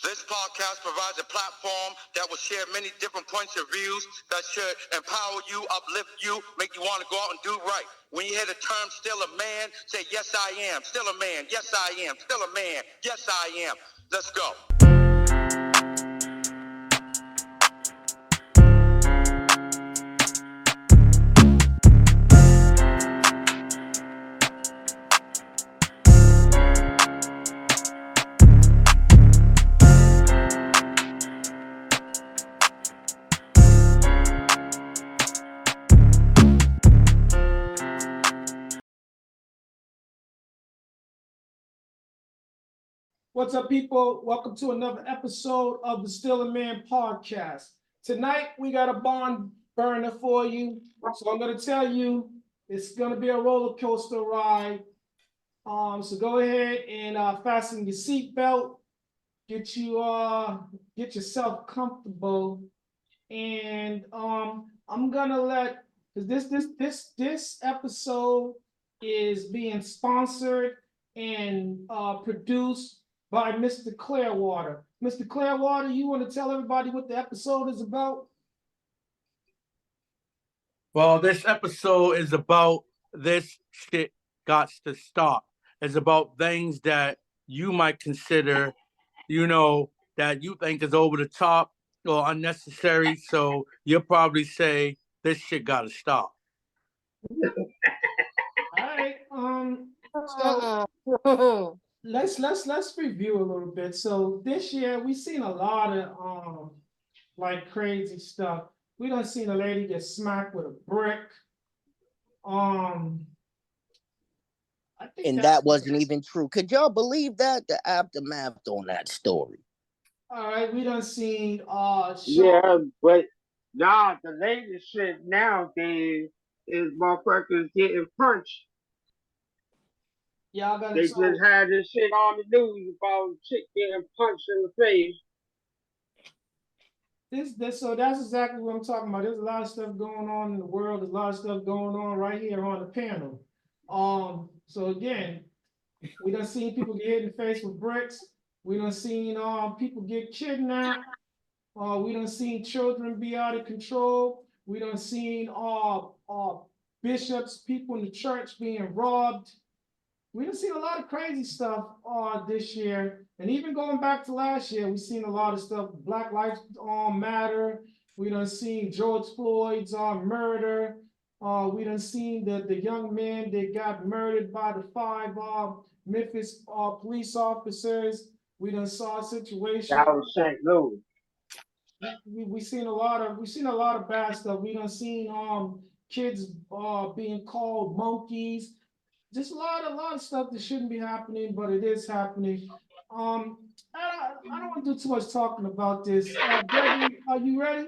This podcast provides a platform that will share many different points of views that should empower you, uplift you, make you want to go out and do right. When you hear the term still a man, say, yes, I am. Still a man. Yes, I am. Still a man. Yes, I am. Let's go. What's up, people? Welcome to another episode of the Still a Man podcast. Tonight, we got a barn burner for you. So I'm going to tell you, it's going to be a roller coaster ride. So go ahead and fasten your seatbelt, get yourself comfortable, and I'm gonna let, because this episode is being sponsored and produced by Mr. Clearwater. Mr. Clearwater, you want to tell everybody what the episode is about? Well, this episode is about this shit got to stop. It's about things that you might consider, that you think is over the top or unnecessary. So you'll probably say this shit got to stop. All right. So let's review a little bit. So this year we've seen a lot of like crazy stuff. We done seen a lady get smacked with a brick. I think And that wasn't even true. Could y'all believe that? The aftermath on that story. All right, we done seen yeah, but nah, the latest shit nowadays is motherfuckers getting punched. Y'all got They just had this shit on the news about chick getting punched in the face. So that's exactly what I'm talking about. There's a lot of stuff going on in the world. There's a lot of stuff going on right here on the panel. So again, we done seen people get hit in the face with bricks. We done seen people get kidnapped. We done seen children be out of control. We done seen bishops, people in the church being robbed. We done seen a lot of crazy stuff this year. And even going back to last year, we've seen a lot of stuff. Black Lives Matter. We done seen George Floyd's murder. We done seen the young man that got murdered by the 5 Memphis police officers. We done saw a situation. That was St. Louis. We seen a lot of bad stuff. We done seen kids being called monkeys. Just a lot of stuff that shouldn't be happening, but it is happening. I don't want to do too much talking about this. Gregory, are you ready?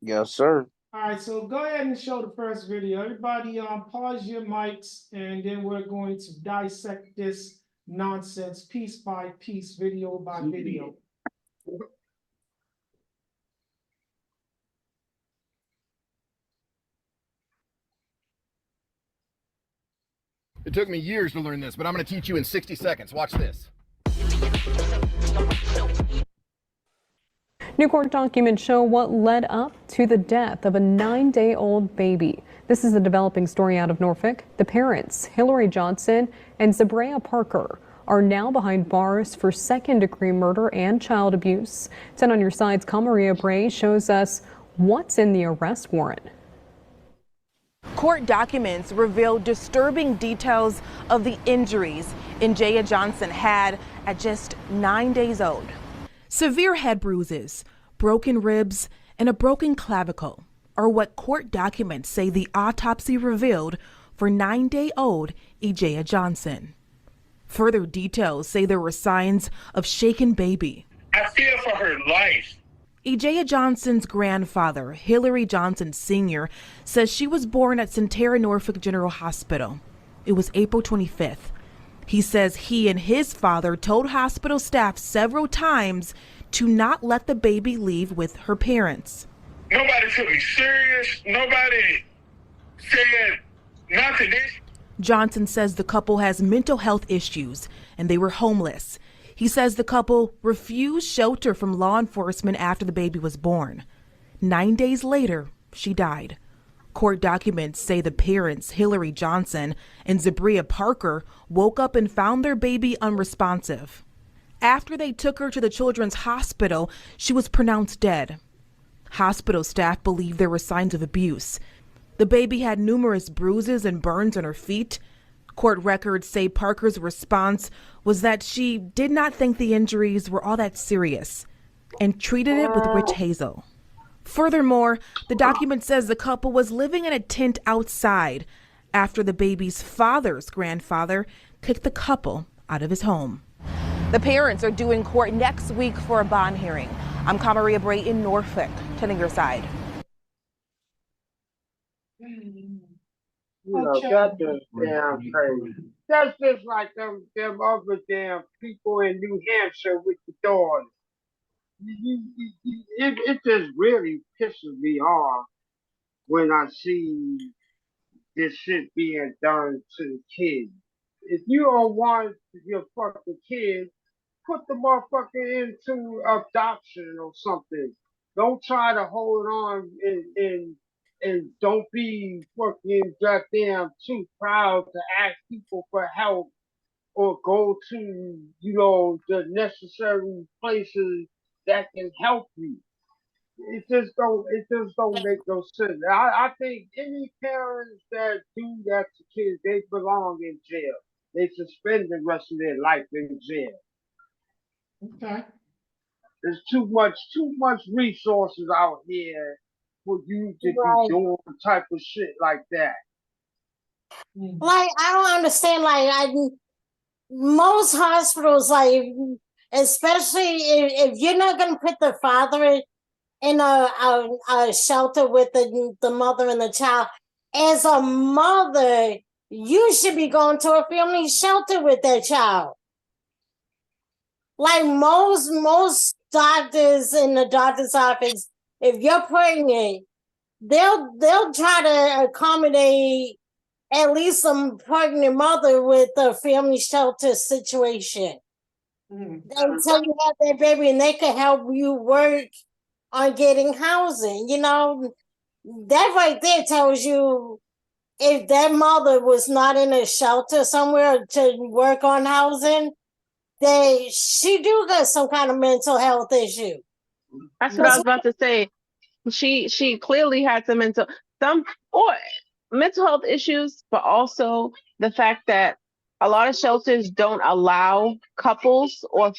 Yes, sir. All right, so go ahead and show the first video. Everybody, pause your mics, and then we're going to dissect this nonsense piece by piece, video by video. It took me years to learn this, but I'm going to teach you in 60 seconds. Watch this. New court documents show what led up to the death of a 9-day-old baby. This is a developing story out of Norfolk. The parents, Hillary Johnson and Zabrea Parker, are now behind bars for second-degree murder and child abuse. 10 on your side's Maria Bray shows us what's in the arrest warrant. Court documents reveal disturbing details of the injuries Ijaya Johnson had at just 9 days old. Severe head bruises, broken ribs, and a broken clavicle are what court documents say the autopsy revealed for 9-day-old Ijaya Johnson. Further details say there were signs of shaken baby. I fear for her life. Ijaya Johnson's grandfather, Hillary Johnson Sr., says she was born at Centera Norfolk General Hospital. It was April 25th. He says he and his father told hospital staff several times to not let the baby leave with her parents. Nobody took me serious. Nobody said nothing. Johnson says the couple has mental health issues and they were homeless. He says the couple refused shelter from law enforcement after the baby was born. 9 days later, she died. Court documents say the parents, Hillary Johnson and Zabria Parker, woke up and found their baby unresponsive. After they took her to the children's hospital, she was pronounced dead. Hospital staff believe there were signs of abuse. The baby had numerous bruises and burns on her feet. Court records say Parker's response was that she did not think the injuries were all that serious and treated it with witch hazel. Furthermore, the document says the couple was living in a tent outside after the baby's father's grandfather kicked the couple out of his home. The parents are due in court next week for a bond hearing. I'm Kamaria Bray in Norfolk, tending your side. That's just damn crazy. That's just like them other damn people in New Hampshire with the dogs. It just really pisses me off when I see this shit being done to the kids. If you don't want your fucking kid, put the motherfucker into adoption or something. Don't try to hold on and don't be fucking goddamn too proud to ask people for help or go to, the necessary places that can help you. It just don't make no sense. I think any parents that do that to kids, they belong in jail. They should spend the rest of their life in jail. Okay. There's too much resources out here for you to be doing type of shit like that. Like, I don't understand. Most hospitals, especially if you're not gonna put the father in a shelter with the mother and the child, as a mother, you should be going to a family shelter with that child. Like most doctors in the doctor's office, if you're pregnant, they'll try to accommodate at least some pregnant mother with a family shelter situation. Until you have that baby and they can help you work on getting housing. That right there tells you if that mother was not in a shelter somewhere to work on housing, that she do got some kind of mental health issue. That's what I was about to say. She clearly had some mental health issues, but also the fact that a lot of shelters don't allow couples or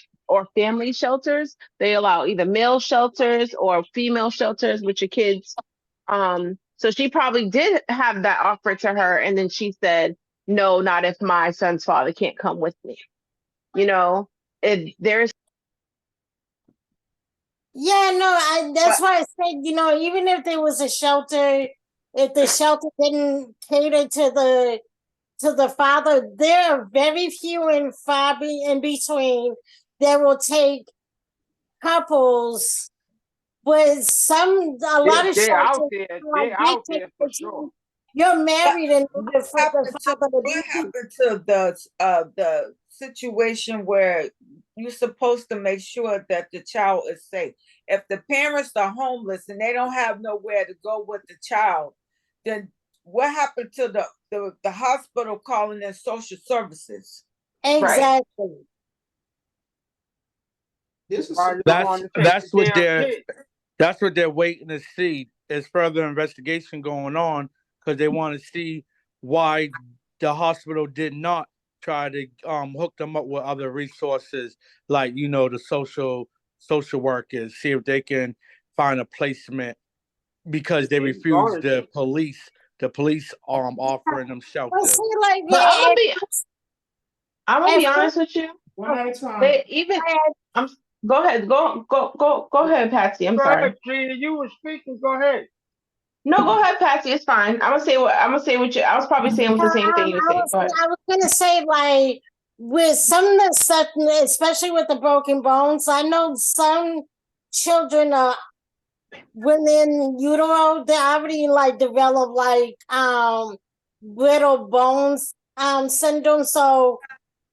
family shelters. They allow either male shelters or female shelters with your kids. So she probably did have that offered to her, and then she said, "No, not if my son's father can't come with me." There's. Yeah, no, that's why I said, even if there was a shelter, if the shelter didn't cater to the father, there are very few and far in between that will take couples. But a lot of they're out shelters, there. They're out there for sure. You're married and What happened to the situation where you're supposed to make sure that the child is safe? If the parents are homeless and they don't have nowhere to go with the child, then what happened to the hospital calling in social services? Exactly. Right. This is that's what they're waiting to see. Is further investigation going on because they want to see why the hospital did not try to hook them up with other resources like the social workers, see if they can find a placement because they refused the police offering them shelter. But I'm gonna be honest with you. One at a time. Go ahead. Go ahead, Patsy. I'm sorry. Ahead, Gina, you were speaking. Go ahead. No, go ahead, Patsy. It's fine. I'm gonna say what you. I was probably saying the same thing you were saying. Go ahead. I was gonna say, with some of the stuff, especially with the broken bones, I know some children are when in utero, they already develop brittle bones. syndrome. So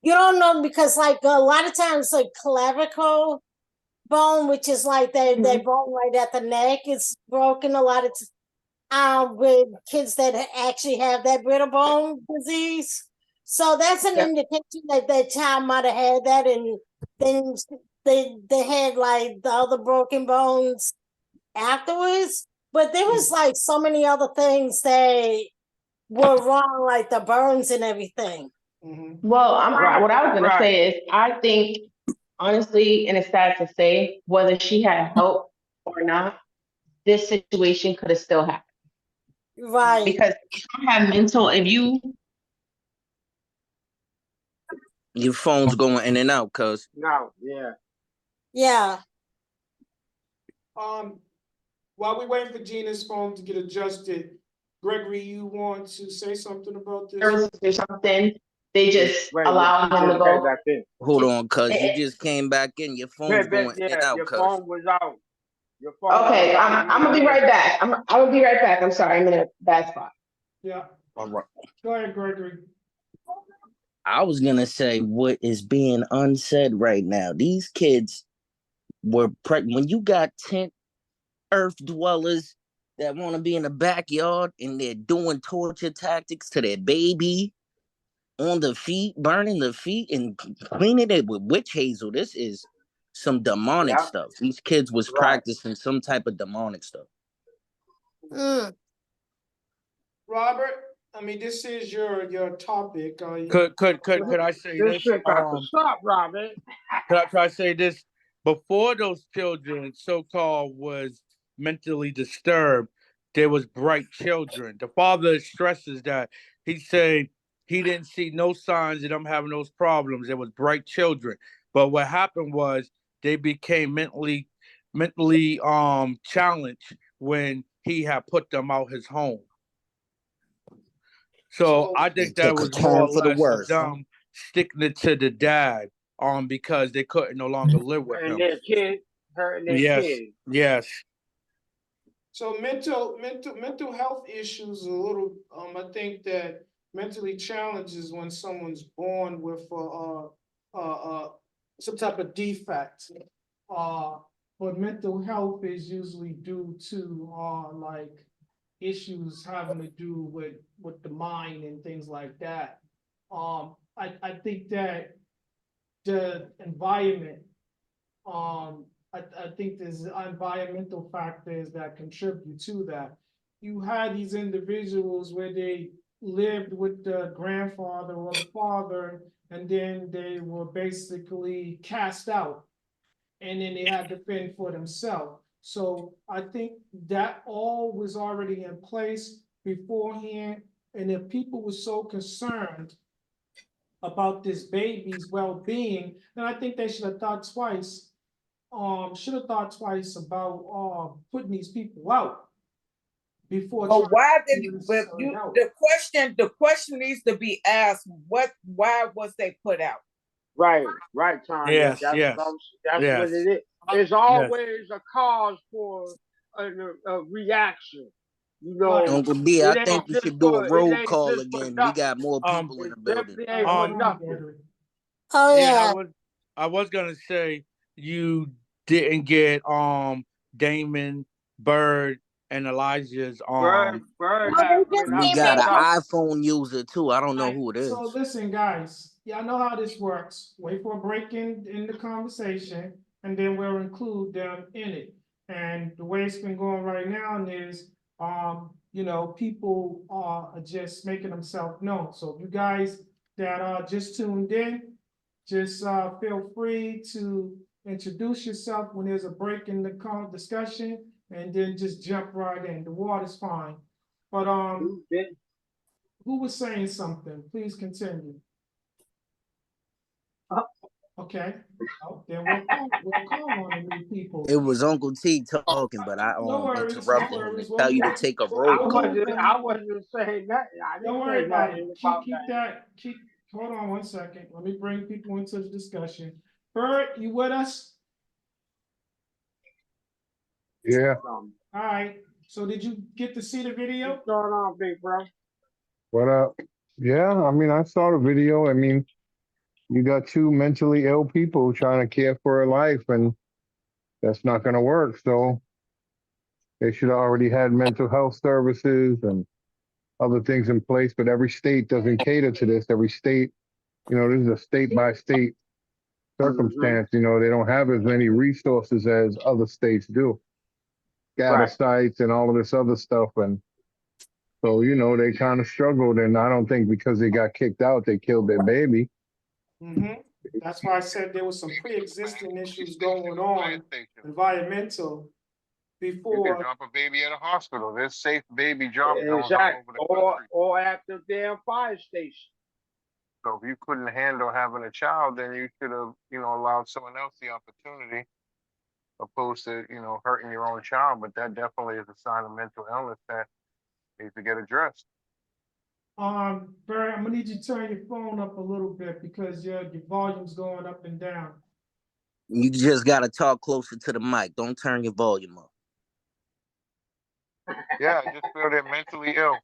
you don't know because like a lot of times the clavicle bone, which is like that bone right at the neck, is broken a lot of with kids that actually have that brittle bone disease. So that's an indication that that child might have had that, and then they had like the other broken bones afterwards. But there was like so many other things that were wrong, like the burns and everything. Well, what I was gonna say is, I think honestly, and it's sad to say, whether she had help or not, this situation could have still happened. Right. Because if you have mental, if you Your phone's going in and out, cuz. No, yeah. Yeah. While we wait for Gina's phone to get adjusted, Gregory, you want to say something about this? services or something, they just allow them to go. Hold on, cuz. You just came back in. Your phone's going in and out, your cuz. phone was out. Your phone Okay, was out. I'm gonna be right back. I'm gonna be right back. I'm sorry, I'm in a bad spot. Yeah. All right. Go ahead, Gregory. I was gonna say what is being unsaid right now. These kids were pregnant. When you got 10 earth dwellers that want to be in the backyard and they're doing torture tactics to their baby on the feet, burning the feet and cleaning it with witch hazel. This is some demonic stuff. These kids was practicing some type of demonic stuff. Robert, I mean, this is your topic. Could I say This this? shit got to stop, Robert. Could I say this? Before those children, so-called, was mentally disturbed, there was bright children. The father stresses that. He said he didn't see no signs of them having those problems. There was bright children. But what happened was they became mentally challenged when he had put them out his home. So I think that was more or less of them sticking it to the dad, because they couldn't no longer live with him. And their kids, hurting their kids. Yes. So mental health issues a little. I think that mentally challenges when someone's born with some type of defect. But mental health is usually due to like issues having to do with the mind and things like that. I think that the environment, I think there's environmental factors that contribute to that. You had these individuals where they lived with the grandfather or the father, and then they were basically cast out, and then they had to fend for themselves. So I think that all was already in place beforehand, and if people were so concerned about this baby's well-being, then I think they should have thought twice. Should have thought twice about putting these people out before. But why did the question needs to be asked? Why was they put out? Right, Tanya. Yes, yes. That's yes. what it is. There's always a cause for a reaction. You know, Uncle D, I think we should do a roll call again. We got more people in the building. Ain't for nothing. Oh yeah. I was gonna say you didn't get Damon, Bird, and Elijah's Bird we got an iPhone user too. I don't know who it is. So listen, guys, y'all know how this works. Wait for a break in the conversation, and then we'll include them in it. And the way it's been going right now is, people are just making themselves known. So you guys that are just tuned in, just feel free to introduce yourself when there's a break in the discussion, and then just jump right in. The water's fine. But who was saying something? Please continue. Okay. Oh, then we'll call on the new people. It was Uncle T talking, but I interrupted him and tell you to take a roll call. I wasn't saying that. Don't worry about it. Keep hold on one second. Let me bring people into the discussion. Bert, you with us? Yeah. All right. So did you get to see the video? What's going on, big bro? What up? Yeah, I mean, I saw the video. I mean, you got two mentally ill people trying to care for a life, and that's not going to work. So they should have already had mental health services and other things in place. But every state doesn't cater to this. Every state, this is a state by state Hmm. circumstance. They don't have as many resources as other states do, scatter Right. sites and all of this other stuff. And so, they kind of struggled. And I don't think because they got kicked out, they killed their baby. Mm-hmm. That's why I said there was some pre-existing issues going on, environmental, You can before. drop a baby at a hospital. There's safe baby drop zones all Exactly. over the country. Or at the damn fire station. So if you couldn't handle having a child, then you should have, allowed someone else the opportunity, opposed to, hurting your own child. But that definitely is a sign of mental illness that needs to get addressed. Barry, I'm gonna need you to turn your phone up a little bit because your volume's going up and down. You just gotta talk closer to the mic. Don't turn your volume up. Yeah, I just feel they're mentally ill.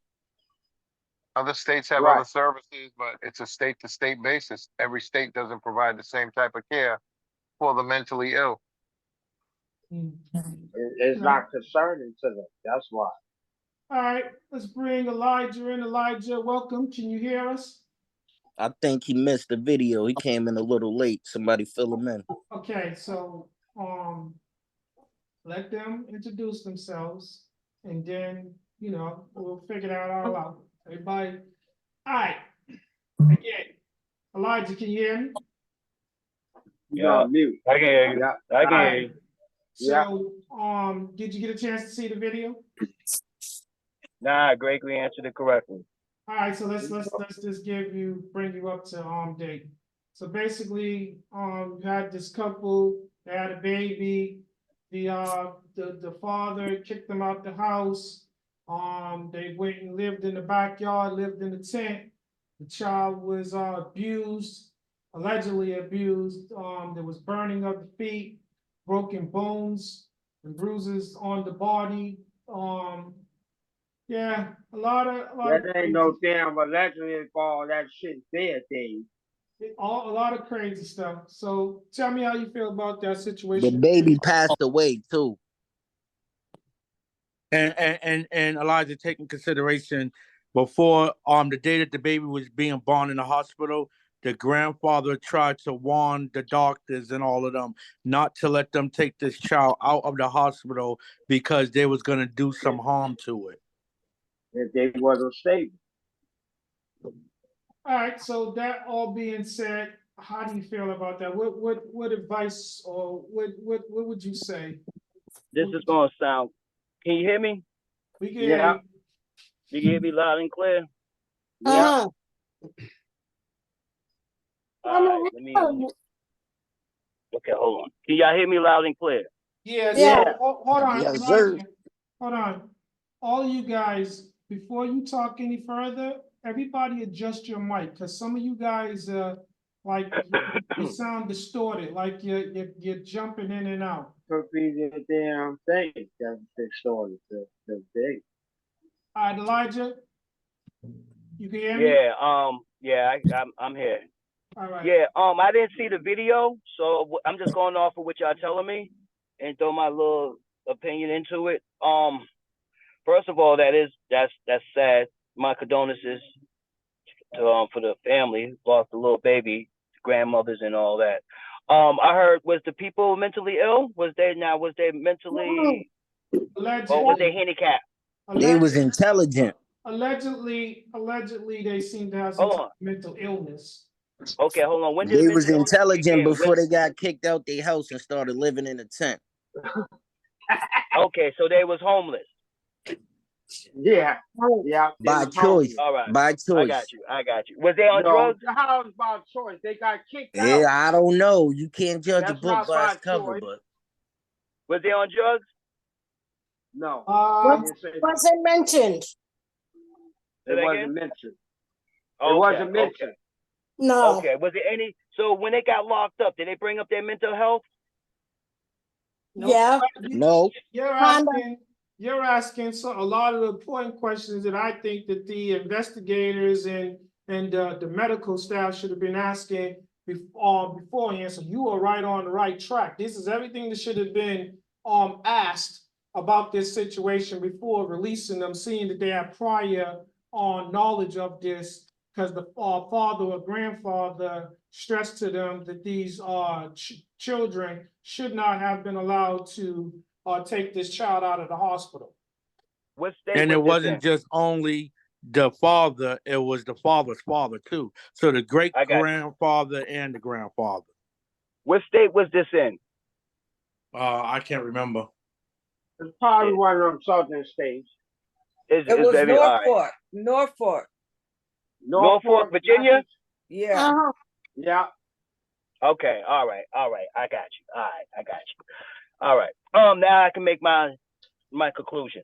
Other states have Right. other services, but it's a state to state basis. Every state doesn't provide the same type of care for the mentally ill. It's not concerning to them. That's why. All right, let's bring Elijah in. Elijah, welcome. Can you hear us? I think he missed the video. He came in a little late. Somebody fill him in. Okay, so let them introduce themselves, and then we'll figure that all out. Everybody, all right. Again, Elijah, can you hear me? Yeah, mute. I can hear you. Yeah. I can hear you. So, did you get a chance to see the video? Nah, Gregory answered it correctly. All right, so let's just bring you up to date. So basically, you had this couple, they had a baby. The father kicked them out the house. They went and lived in the backyard, lived in the tent. The child was abused, allegedly abused. There was burning of the feet, broken bones and bruises on the body. Yeah, a lot of That ain't no crazy, damn allegedly for all that shit there thing. a lot of crazy stuff. So tell me how you feel about that The situation. baby passed away too. And Elijah, take in consideration before the day that the baby was being born in the hospital, the grandfather tried to warn the doctors and all of them not to let them take this child out of the hospital because they was gonna do some harm to it. If they wasn't stable. All right, so that all being said, how do you feel about that? What advice or what would you say? This is gonna sound. Can you hear me? We can Yeah. You can hear me loud and clear. Yeah. All right, let me. Okay, hold on. Can y'all hear me loud and clear? Yeah. Yeah. So hold on, Yes, sir. Elijah, hold on. All of you guys, before you talk any further, everybody adjust your mic because some of you guys like you sound distorted, like you're jumping in and out. Could be the damn thing that they started the day. All right, Elijah, you can hear me? Yeah. Yeah. I'm here. All right. Yeah. I didn't see the video, so I'm just going off of what y'all telling me and throw my little opinion into it. First of all, that's sad. My condolences to for the family who lost the little baby, grandmothers and all that. I heard, was the people mentally ill? Was they mentally Allegedly. or was they handicapped? They was intelligent. Allegedly, they seem to have some Hold on. mental illness. Okay, hold on. When did They the was mental illness intelligent begin? before they got kicked out their house and started living in a tent. Okay, so they was homeless. Yeah. Yeah. By choice. All right. By choice. I got you. Was they on drugs? The house by choice. They got kicked out. Yeah, I don't know. You can't judge a That's book not by by its cover, choice. but Was they on drugs? No. Wasn't mentioned. It wasn't mentioned. Okay, It wasn't mentioned. No. Okay. Was there any? So when they got locked up, did they bring up their mental health? Yeah. no. You're asking so a lot of important questions that I think that the investigators and and the medical staff should have been asking beforehand. So you are right on the right track. This is everything that should have been asked about this situation before releasing them, seeing that they have prior knowledge of this, because the father or grandfather stressed to them that these children should not have been allowed to take this child out of the hospital. What state And was it this wasn't in? just only the father, it was the father's father too. So the great I got you. grandfather and the grandfather. What state was this in? I can't remember. It's probably one of them southern states. It was all right. Norfolk. Norfolk, Virginia? Yeah. Uh-huh. Yeah. Okay, all right. I got you. All right, I got you. All right. Now I can make my conclusion.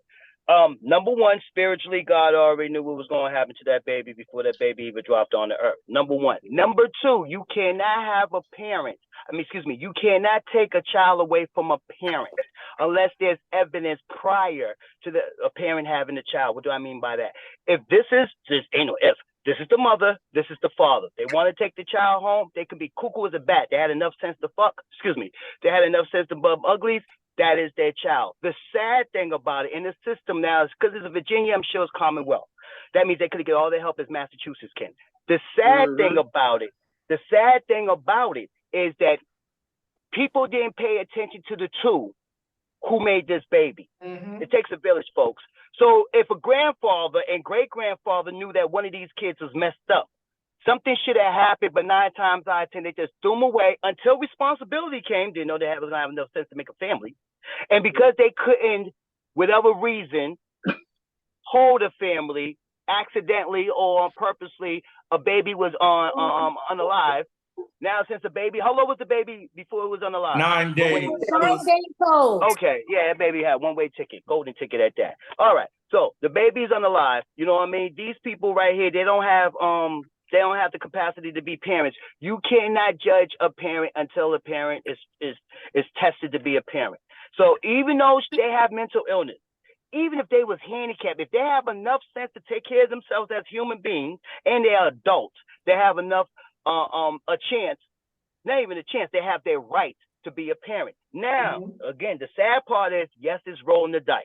Number one, spiritually, God already knew what was going to happen to that baby before that baby even dropped on the earth. Number one. Number two, you cannot have a parent. You cannot take a child away from a parent unless there's evidence prior to a parent having a child. What do I mean by that? If this ain't no if. This is the mother, this is the father. They want to take the child home, they can be cuckoo as a bat. They had enough sense to they had enough sense to bump uglies. That is their child. The sad thing about it in the system now is because it's a Virginia, I'm sure it's Commonwealth. That means they could get all their help as Massachusetts can. The sad thing about it is that people didn't pay attention to the two who made this baby. It takes a village, folks. So if a grandfather and great grandfather knew that one of these kids was messed up, something should have happened, but 9 times out of 10, they just threw them away until responsibility came. Didn't know they was gonna have enough sense to make a family. And because they couldn't, whatever reason, hold a family, accidentally or purposely, a baby was unalive. Now, since the baby, how old was the baby before it was unalive? 9 days. 9 days old. Okay, yeah, that baby had one-way ticket, golden ticket at that. All right, so the baby's unalive. You know what I mean? These people right here, they don't have the capacity to be parents. You cannot judge a parent until a parent is tested to be a parent. So even though they have mental illness, even if they was handicapped, if they have enough sense to take care of themselves as human beings and they are adults, they have enough a chance, not even a chance, they have their right to be a parent. Now, again, the sad part is, yes, it's rolling the dice.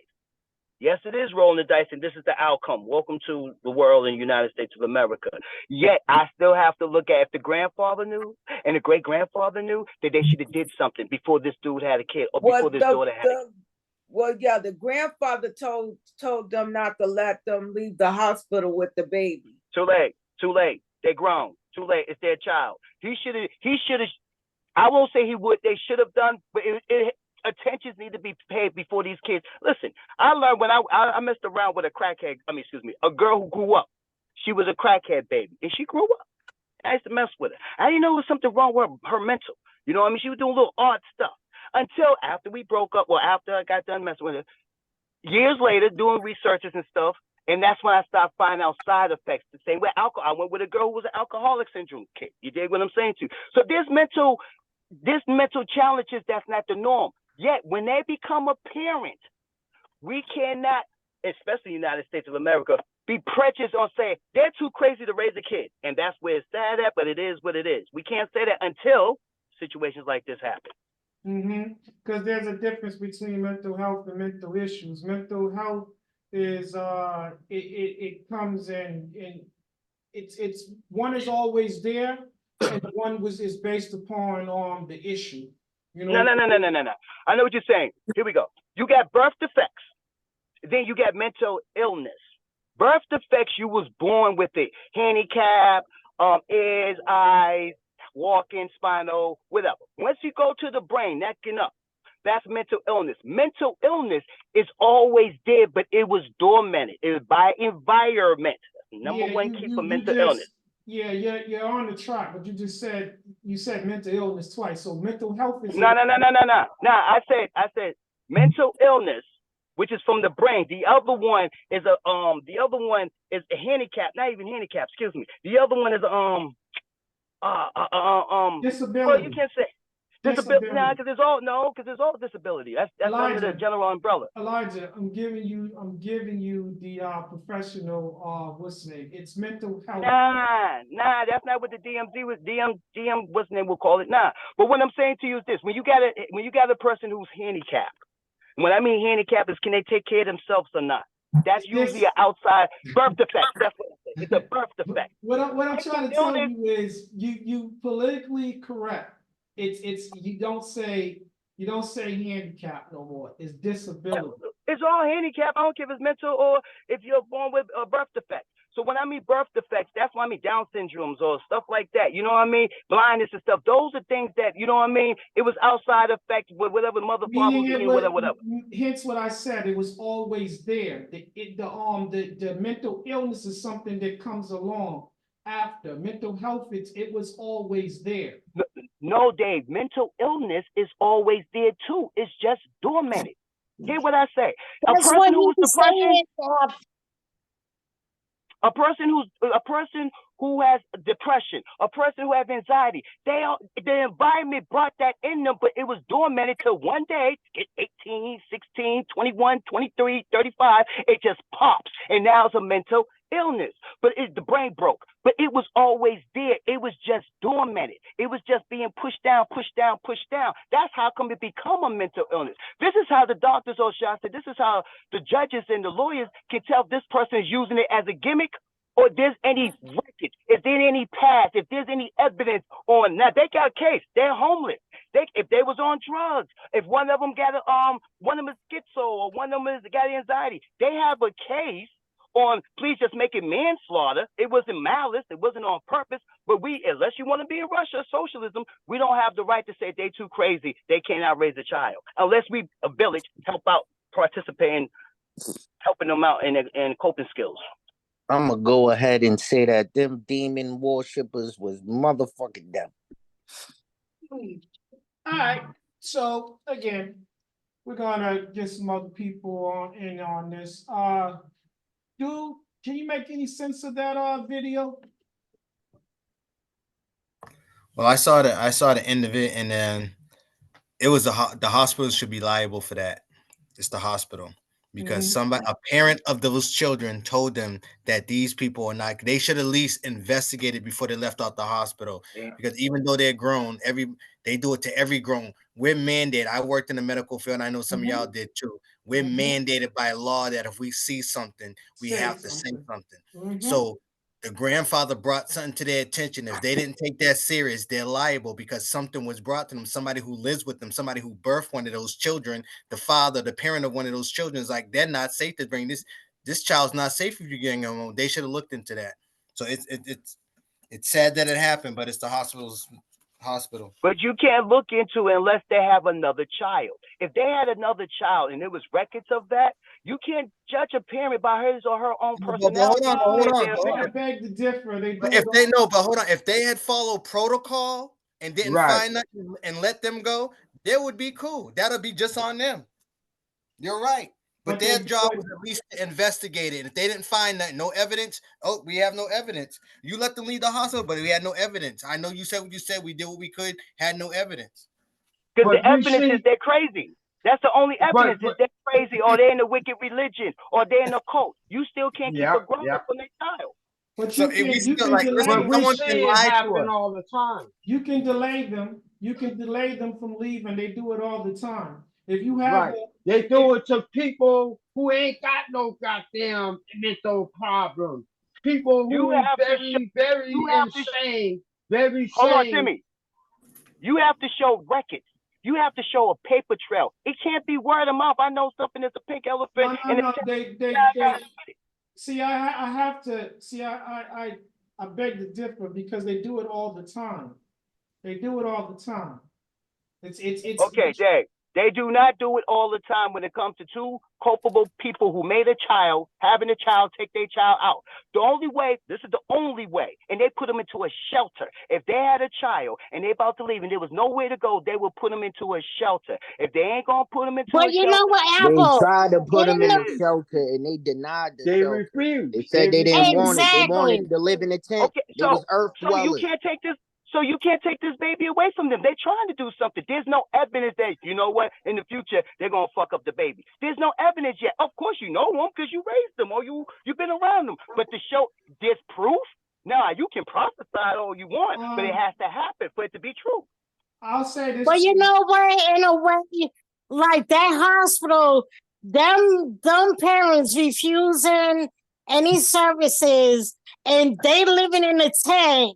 Yes, it is rolling the dice, and this is the outcome. Welcome to the world in the United States of America. Yet, I still have to look at if the grandfather knew and the great-grandfather knew that they should have did something before this dude had a kid or before this daughter had a kid. Well, yeah, the grandfather told them not to let them leave the hospital with the baby. Too late. They're grown. Too late. It's their child. He should have, I won't say they should have done, but attentions need to be paid before these kids. Listen, I learned when I messed around with a girl who grew up. She was a crackhead baby, and she grew up. I used to mess with her. I didn't know there was something wrong with her mental. You know what I mean? She was doing little odd stuff. Until after we broke up, after I got done messing with her, years later, doing researches and stuff, and that's when I started finding out side effects. The same way alcohol. I went with a girl who was an alcoholic syndrome kid. You dig what I'm saying to you? So there's mental challenges that's not the norm. Yet when they become a parent, we cannot, especially in the United States of America, be prejudiced on saying they're too crazy to raise a kid. And that's where it's sad at, but it is what it is. We can't say that until situations like this happen. Because there's a difference between mental health and mental issues. Mental health is it comes in it's one is always there, and one is based upon the issue. You know. No. I know what you're saying. Here we go. You got birth defects, then you got mental illness. Birth defects, you was born with it, handicap, ears, eyes, walking, spinal, whatever. Once you go to the brain, neck and up, that's mental illness. Mental illness is always there, but it was dormant. It was by environment. Number one key for mental illness. Yeah, you're on the track, but you said mental illness twice. So mental health is No. I said mental illness, which is from the brain. The other one is a handicap, not even handicap. Excuse me. The other one is disability. Well, you can't say. Disability, nah, because it's all disability. That's under the general umbrella. Elijah, I'm giving you the professional what's the name? It's mental health. Nah, that's not what the DMZ was. DM what's the name will call it. Nah. But what I'm saying to you is this: when you got a person who's handicapped, when I mean handicapped is can they take care of themselves or not? That's usually an outside birth defect. That's what I say. It's a birth defect. What I'm trying to tell you is you politically correct. It's you don't say handicap no more. It's disability. It's all handicap. I don't care if it's mental or if you're born with a birth defect. So when I mean birth defects, that's why I mean Down syndromes or stuff like that. You know what I mean? Blindness and stuff. Those are things that, you know what I mean? It was outside effect with whatever mother father whatever. Hence what I said. It was always there. The mental illness is something that comes along after. Mental health, it was always there. No, Dave. Mental illness is always there too. It's just dormant. Hear what I say. A person who's depression. A person who has depression, a person who has anxiety, the environment brought that in them, but it was dormant till one day, 18, 16, 21, 23, 35, it just pops. And now it's a mental illness. But the brain broke. But it was always there. It was just dormant. It was just being pushed down, pushed down, pushed down. That's how come it become a mental illness. This is how the doctors, this is how the judges and the lawyers can tell if this person is using it as a gimmick or there's any record, if there's any past, if there's any evidence on. Now they got a case. They're homeless. If they was on drugs, if one of them got one of them is schizo or one of them got anxiety, they have a case on please just make it manslaughter. It wasn't malice. It wasn't on purpose. But unless you want to be in Russia, socialism, we don't have the right to say they too crazy. They cannot raise a child unless we, a village, help out, participate in helping them out in coping skills. I'm gonna go ahead and say that them demon worshippers was motherfucking devil. All right. So again, we're gonna get some other people in on this. Dude, can you make any sense of that video? Well, I saw the end of it, and then it was the hospital should be liable for that. It's the hospital. Because a parent of those children told them that these people are not, they should at least investigate it before they left out the hospital. Yeah. Because even though they're grown, they do it to every grown. We're mandated. I worked in the medical field, and I know some of y'all did too. We're mandated by law that if we see something, we have to say something. So the grandfather brought something to their attention. If they didn't take that serious, they're liable because something was brought to them. Somebody who lives with them, somebody who birthed one of those children, the father, the parent of one of those children is like, they're not safe to bring this child's not safe if you're getting them home. They should have looked into that. So it's sad that it happened, but it's the hospital. But you can't look into it unless they have another child. If they had another child and there was records of that, you can't judge a parent by his or her own personality. Hold on. I beg to differ. If they had followed protocol and didn't find nothing and let them go, they would be cool. That'll be just on them. You're right. But their job was at least to investigate it. If they didn't find no evidence, we have no evidence. You let them leave the hospital, but we had no evidence. I know you said what you said. We did what we could, had no evidence. Because the evidence is they're crazy. That's the only evidence is they're crazy or they're in a wicked religion or they're in a cult. You still can't keep a grown up from their child. But we see it happen all the time. You can delay them. You can delay them from leaving. They do it all the time. If you have they do it to people who ain't got no goddamn mental problems. People who are very insane. Hold on, Timmy. You have to show records. You have to show a paper trail. It can't be word of mouth. I know something that's a pink elephant. I beg to differ because they do it all the time. They do it all the time. It's okay, Dave. They do not do it all the time when it comes to two culpable people who made a child, having a child take their child out. The only way, this is the only way, and they put them into a shelter. If they had a child and they're about to leave and there was nowhere to go, they will put them into a shelter. If they ain't going to put them into a shelter. But you know what, Apple? They tried to put them in a shelter and they denied the shelter. Refused. They said they didn't want it. They wanted to live in a tent. Okay, they was earth dwellers. You can't take this. So you can't take this baby away from them. They're trying to do something. There's no evidence that, you know what, in the future, they're going to fuck up the baby. There's no evidence yet. Of course, you know them because you raised them or you've been around them. But to show there's proof, nah, you can prophesy all you want, but it has to happen for it to be true. I'll say this. Well, you know what? In a way, like that hospital, them parents refusing any services, and they living in a tent.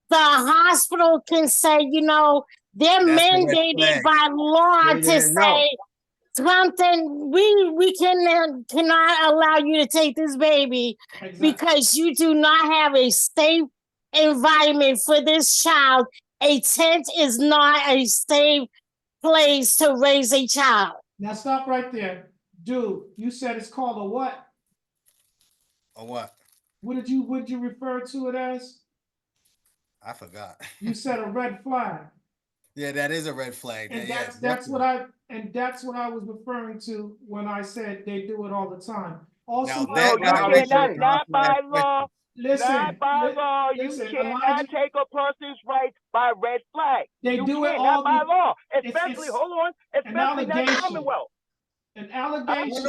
The hospital can say, you know, they're That's the red mandated flag. by law They to didn't know. say something. We cannot allow you to take this baby because you do not have a safe environment for this child. A tent is not a safe place to raise a child. Now stop right there. Dude, you said it's called a what? A what? What did you refer to it as? I forgot. You said a red flag. Yeah, that is a red flag. And Yeah, that's what I was referring to when I said they do it all the time. Also, Now that you got cannot, me. not by law. Listen, not by law. listen, You cannot Elijah, take a person's rights by red flag. They you do it can't, all not by the- law. it's Especially, hold on, an especially not allegation. Commonwealth. An allegation.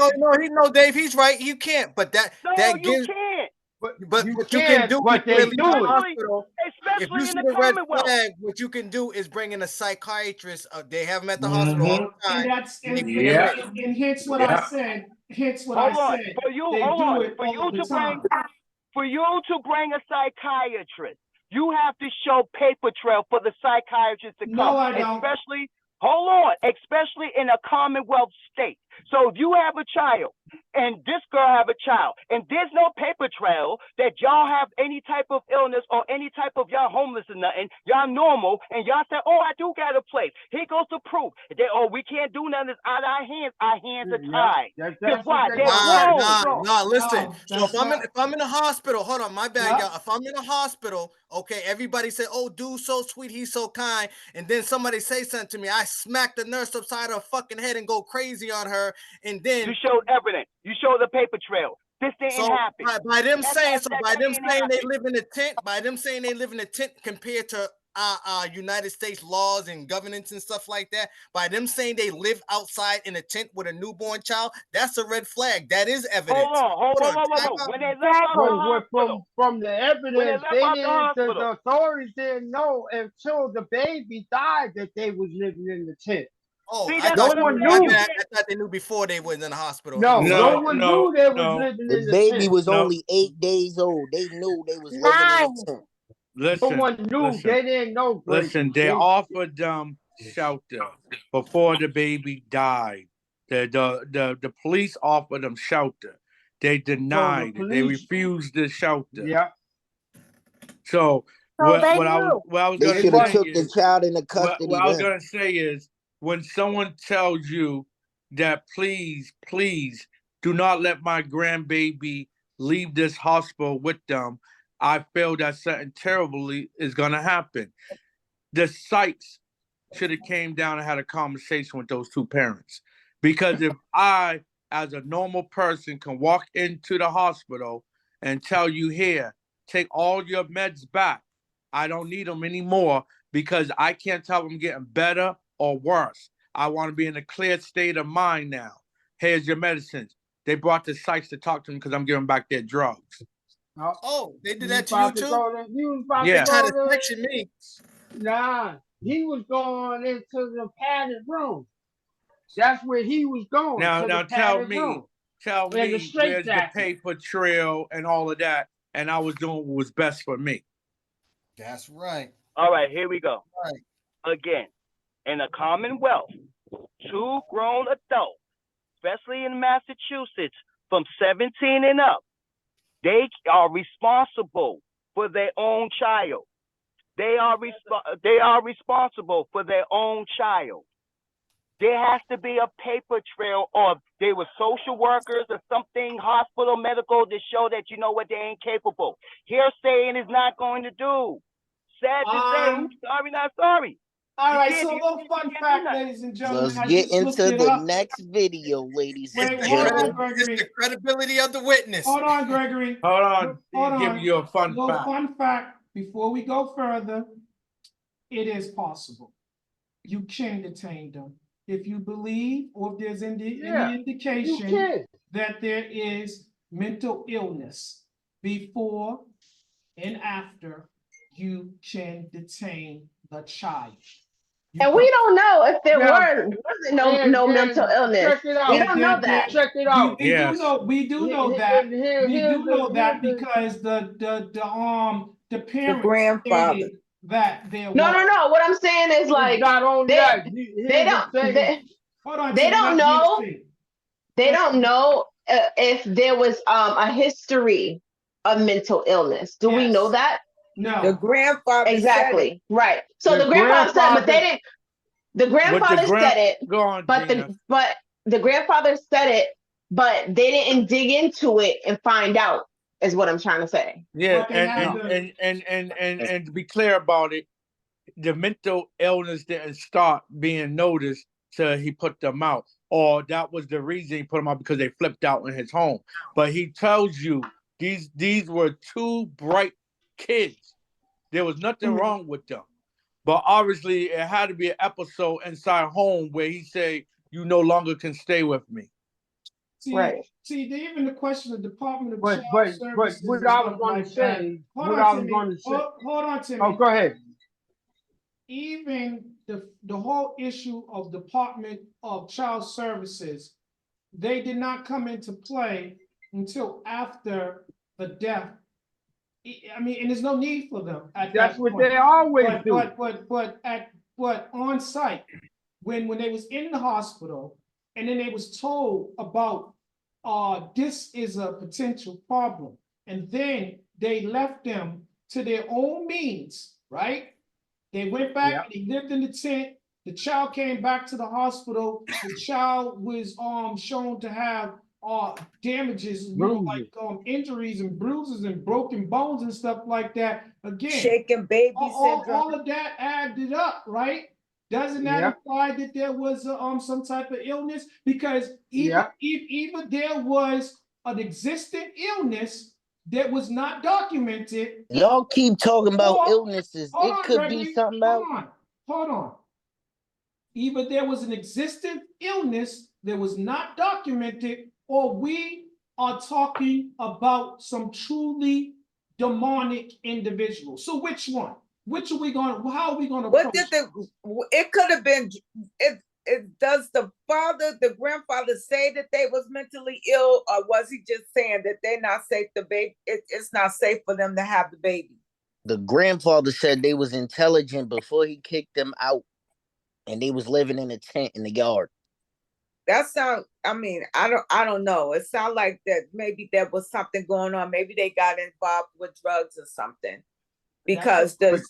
No, Dave, he's right. You can't. But that you gives. can't. But you what you can do but before they they leave do the it. hospital, if Especially you in see the the red Commonwealth. flag, what you can do is bring in a psychiatrist. They have them at the hospital all the time. And that's and and, they and, put them in. and hence what I said. Hence what Hold I on. said. For you, They hold do on. it For all you the to time. for you to bring a psychiatrist, you have to show paper trail for the psychiatrist to come. No, I don't. Especially, hold on, especially in a Commonwealth state. So if you have a child and this girl have a child and there's no paper trail that y'all have any type of illness or any type of y'all homeless or nothing, y'all normal, and y'all say, oh, I do got a place. Here goes the proof. We can't do nothing. It's out of our hands. Our hands are tied. Because why? They're grown. Nah, listen. No, So if I'm in the hospital, hold on, my bad, Yep. y'all. If I'm in a hospital, okay, everybody say, oh, dude's so sweet, he's so kind, and then somebody say something to me, I smack the nurse upside her fucking head and go crazy on her, and then you showed evidence. You showed the paper trail. This didn't happen. By them That's saying didn't they happen. live in a tent, by them saying they live in a tent compared to United States laws and governance and stuff like that, by them saying they live outside in a tent with a newborn child, that's a red flag. That is evidence. Hold on. When they left out the hospital, from the when they evidence, left out the hospital, the authorities didn't know until the baby died that they was living in the tent. Oh, see, I that's thought what I'm one saying. knew. I thought they knew before they was in the hospital. No, No, one no, knew they was no. living The in the baby tent. was No. only 8 days old. They knew they was living in a tent. No one knew. They didn't know. Listen, they offered them shelter before the baby died. The police offered them shelter. They denied it. They refused the shelter. Yeah. So So they what I knew. was They gonna should have say took the is child into custody what I was then. gonna say is when someone tells you that please do not let my grandbaby leave this hospital with them, I feel that something terribly is gonna happen. The Sykes should have came down and had a conversation with those two parents. Because if I, as a normal person, can walk into the hospital and tell you, here, take all your meds back. I don't need them anymore because I can't tell them getting better or worse. I want to be in a clear state of mind now. Here's your medicines. They brought the Sykes to talk to them because I'm giving back their drugs. Oh, they did that to you too? Yeah. They tried to section me. Nah, he was going into the padded room. That's where he was going. Now tell me In the where's the straitjacket. paper trail and all of that, and I was doing what was best for me. That's right. All right, here we go. Right. Again, in a Commonwealth, 2 grown adults, especially in Massachusetts, from 17 and up, they are responsible for their own child. They are responsible for their own child. There has to be a paper trail, or they were social workers or something, hospital, medical, to show that, you know what, they ain't capable. Hearsaying is not going to do. Sad to say, sorry, not sorry. All right, so a little fun fact, ladies and gentlemen. Let's I get just looked into it the up. next video, ladies Wait, and hold on, gentlemen. Gregory. It's the credibility of the witness. Hold on, Gregory. Hold on. Hold Give on. you a fun little fact. fun fact before we go further. it is possible. You can detain them if you believe or if there's any indication that there is mental illness before and after. You can detain the child. And we don't know if there wasn't no mental illness. Check it out. We don't know that. Check it out. We do know that. We do know that because the parents grandfather stated that there No. What I'm saying is like not only that. They don't know. They don't know if there was a history of mental illness. Do we know that? No. The grandfather exactly said it. Right. So the grandfather said, but they didn't. The grandfather said it. Go on, but Gina. the grandfather said it, but they didn't dig into it and find out. Is what I'm trying to say. Yeah, and to be clear about it, the mental illness didn't start being noticed till he put them out, or that was the reason he put them out because they flipped out in his home. But he tells you these were two bright kids. There was nothing wrong with them, but obviously it had to be an episode inside home where he said, "You no longer can stay with me." See, even the question of Department of Child Services. But what I was going to say, Hold on, Timmy. Oh, go ahead. Even the whole issue of Department of Child Services, they did not come into play until after the death. I mean, and there's no need for them at That's that what point. they always do. But on site, when they was in the hospital, and then they was told about this is a potential problem, and then they left them to their own means, right? They went back, they lived in the tent. The child came back to the hospital. The child was shown to have damages, like injuries and bruises and broken bones and stuff like that. Again, shaken baby syndrome. All of that added up, right? Doesn't that imply that there was some type of illness? Because even there was an existing illness that was not documented. Y'all keep talking about illnesses. It could be something else. Hold on. Either there was an existing illness that was not documented, or we are talking about some truly demonic individuals. So which one? Which are we going to, how are we going to approach? It could have been, does the grandfather say that they was mentally ill, or was he just saying that they're not safe to baby? It's not safe for them to have the baby. The grandfather said they was intelligent before he kicked them out, and they was living in a tent in the yard. That sound, I mean, I don't know. It sounds like that maybe there was something going on. Maybe they got involved with drugs or something. Because the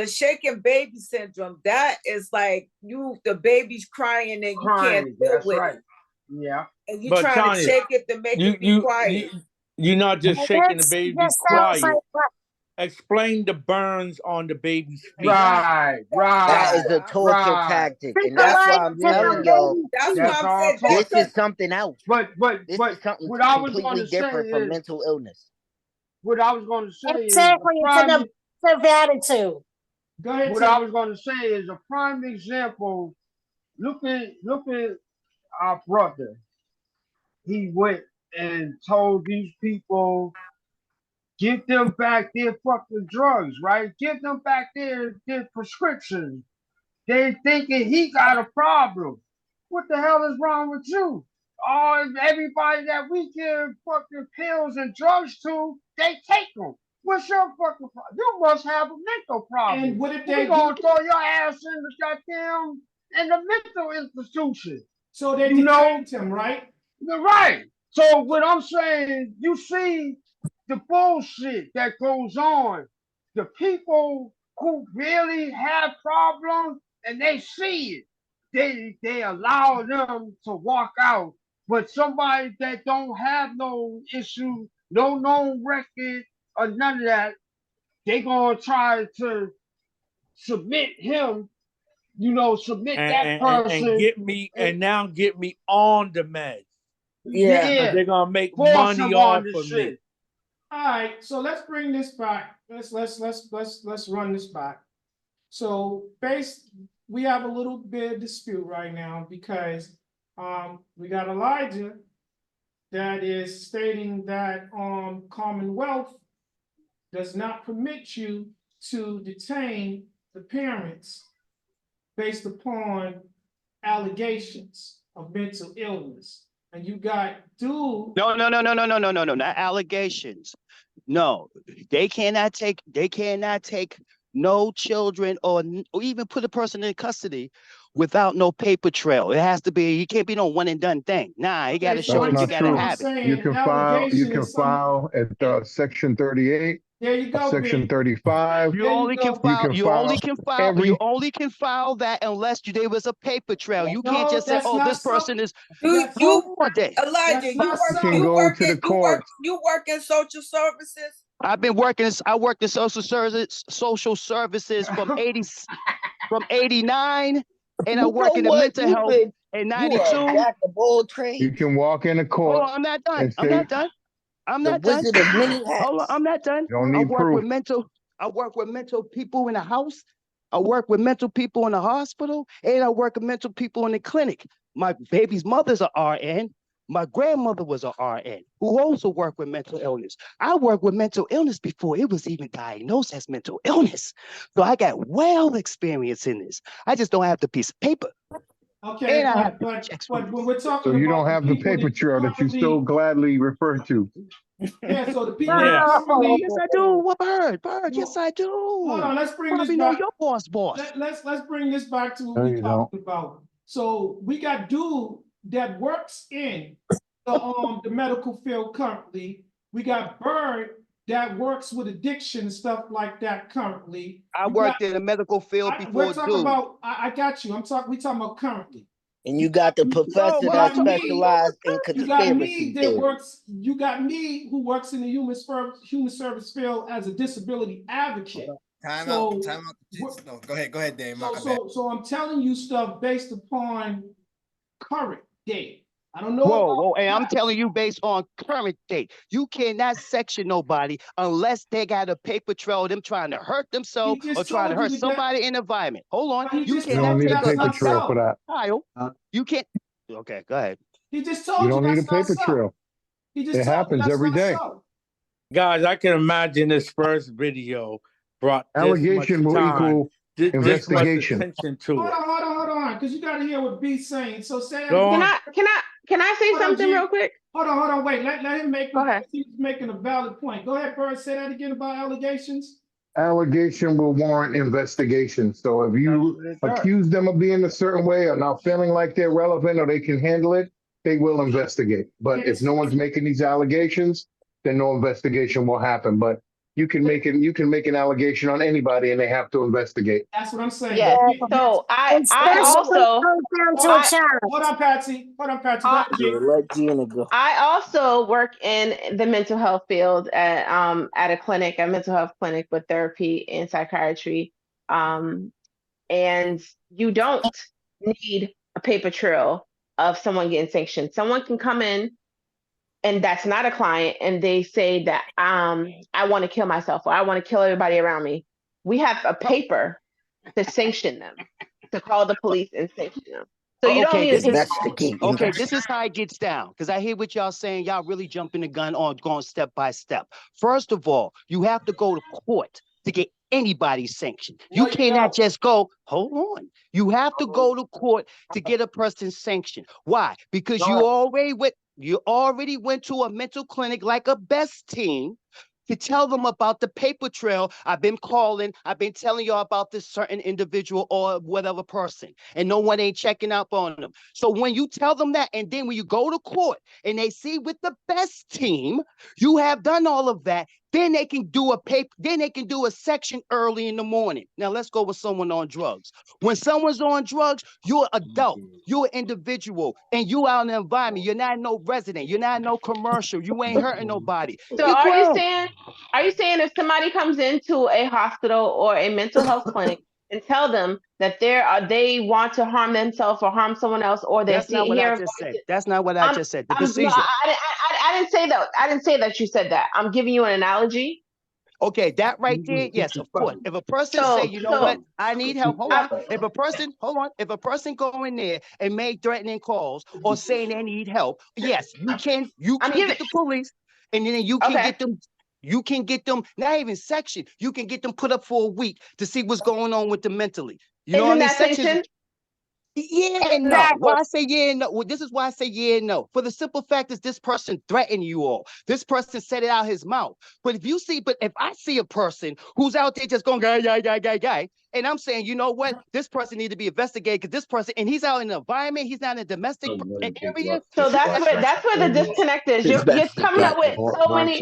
shaken baby syndrome, that is like the baby's crying and you can't deal with it. Yeah. And you trying to shake it to make it be quiet. You're not just shaking the baby quiet. Explain the burns on the baby's feet. Right. That is a torture tactic, and that's why I'm telling y'all. That's what I'm saying. This is something else. But this is something completely different from mental illness. What I was going to say is attitude. Go ahead. What I was going to say is a prime example. Look at our brother. He went and told these people, give them back their fucking drugs, right? Give them back their prescriptions. They thinking he got a problem. What the hell is wrong with you? Everybody that we give fucking pills and drugs to, they take them. What's your fucking problem? You must have a mental problem. And what if they gonna throw your ass in the goddamn in the mental institution? So they detained him, right? Right. So what I'm saying, you see the bullshit that goes on. The people who really have problems and they see it, they allow them to walk out. But somebody that don't have no issue, no known record, or none of that, they gonna try to submit him, submit that person. And get me on the meds. Yeah. They're gonna make money off of me. All right, so let's bring this back. Let's run this back. So we have a little bit of dispute right now because we got Elijah that is stating that Commonwealth does not permit you to detain the parents based upon allegations of mental illness. And you got Dude. No, not allegations. No, they cannot take no children or even put a person in custody without no paper trail. It has to be, it can't be no one and done thing. Nah, you got to show so it, you not got to true. have it. You can file at Section 38, There you go, Section B. 35. You only can file that unless they was a paper trail. You can't just say, "Oh, this person is." Elijah, you work in social services. I worked in social services from 89, and I work in the mental health in 92. You can walk in a court. Hold on, I'm not done. I'm not done. Wizard of many hats. Hold on, I'm not done. You don't need proof. I work with mental people in the house. I work with mental people in the hospital, and I work with mental people in the clinic. My baby's mother's a RN. My grandmother was a RN who also worked with mental illness. I worked with mental illness before it was even diagnosed as mental illness. So I got well experience in this. I just don't have the piece of paper. Okay, And I have but when we're talking So you about don't have the paper trail that you so gladly refer to. Yeah, so the people Yes, currently, yes, I do. What Bird? Yes, I do. Hold on, let's bring Probably this know back. your boss. Let's bring this back to what No, we you talked about. So we got Dude that works in the medical field currently. We got Bird that works with addiction and stuff like that currently. I worked in the medical field before. We're talking about. I got you. We talking about currently. And you got the professor that specialized in conspiracy You got me that theory. works. You got me who works in the human service field as a disability advocate. Time out. No, go ahead, Dave. So I'm telling you stuff based upon current date. I don't know. Whoa, and I'm telling you based on current date. You cannot section nobody unless they got a paper trail of them trying to hurt themselves or trying to hurt somebody in the environment. Hold on. You don't need a paper trail for that. Kyle, you can't. Okay, go ahead. He just told you don't need a paper trail. It happens every day. Guys, I can imagine this first video brought allegation will equal investigation. Attention to hold on, because you got to hear what B's saying. So say Can I say something real quick? Hold on, wait. Let him make. Go ahead. He's making a valid point. Go ahead, Bird. Say that again about allegations. Allegation will warrant investigation. So if you accuse them of being a certain way or not feeling like they're relevant or they can handle it, they will investigate. But if no one's making these allegations, then no investigation will happen. But you can make an allegation on anybody and they have to investigate. That's what I'm saying. Yeah. So I also hold on, Patsy. I also work in the mental health field at a clinic, a mental health clinic with therapy and psychiatry. And you don't need a paper trail of someone getting sanctioned. Someone can come in and that's not a client, and they say that I want to kill myself or I want to kill everybody around me. We have a paper to sanction them, to call the police and sanction them. So you don't need a paper. Okay, this is how it gets down, because I hear what y'all saying. Y'all really jumping the gun on going step by step. First of all, you have to go to court to get anybody's sanction. You cannot just go, hold on. You have to go to court to get a person sanctioned. Why? Because you already went to a mental clinic like a best team to tell them about the paper trail. I've been telling y'all about this certain individual or whatever person, and no one ain't checking up on them. So when you tell them that, and then when you go to court and they see with the best team, you have done all of that, then they can do a section early in the morning. Now let's go with someone on drugs. When someone's on drugs, you're an adult, you're an individual, and you out in the environment. You're not no resident, you're not no commercial, you ain't hurting nobody. So are you saying if somebody comes into a hospital or a mental health clinic and tell them that they want to harm themselves or harm someone else, or they That's not what I just said. That's not what I just said. The procedure. No, I didn't say that. I didn't say that you said that. I'm giving you an analogy. Okay, that right there, yes, of course. If a person say, you know what, I need help, hold on. If a person, if a person go in there and make threatening calls or saying they need help, yes, you can get the police, and then you can get them. You can get them not even section. You can get them put up for a week to see what's going on with them mentally. You know what I mean? Sections. Yeah and no. Why I say yeah and no? Well, this is why I say yeah and no. For the simple fact is this person threatened you all. This person said it out his mouth. But if I see a person who's out there just going guy, and I'm saying, you know what, this person need to be investigated because this person, and he's out in the environment, he's not in a domestic area. So that's where the disconnect is. You're coming up with so many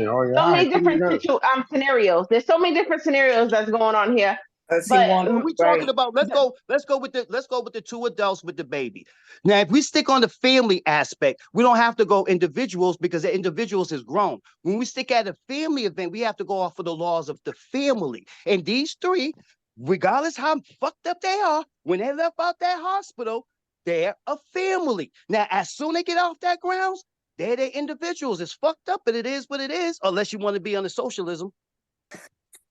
different scenarios. There's so many different scenarios that's going on here. But When we talking about, let's go with the two adults with the baby. Now, if we stick on the family aspect, we don't have to go individuals because the individuals is grown. When we stick at a family event, we have to go off of the laws of the family. And these three, regardless how fucked up they are, when they left out that hospital, they're a family. Now, as soon as they get off that grounds, they're the individuals. It's fucked up, but it is what it is, unless you want to be on the socialism.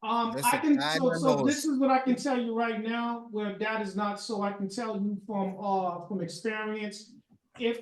I can so this is what I can tell you right now, where that is not so. I can tell you from experience. If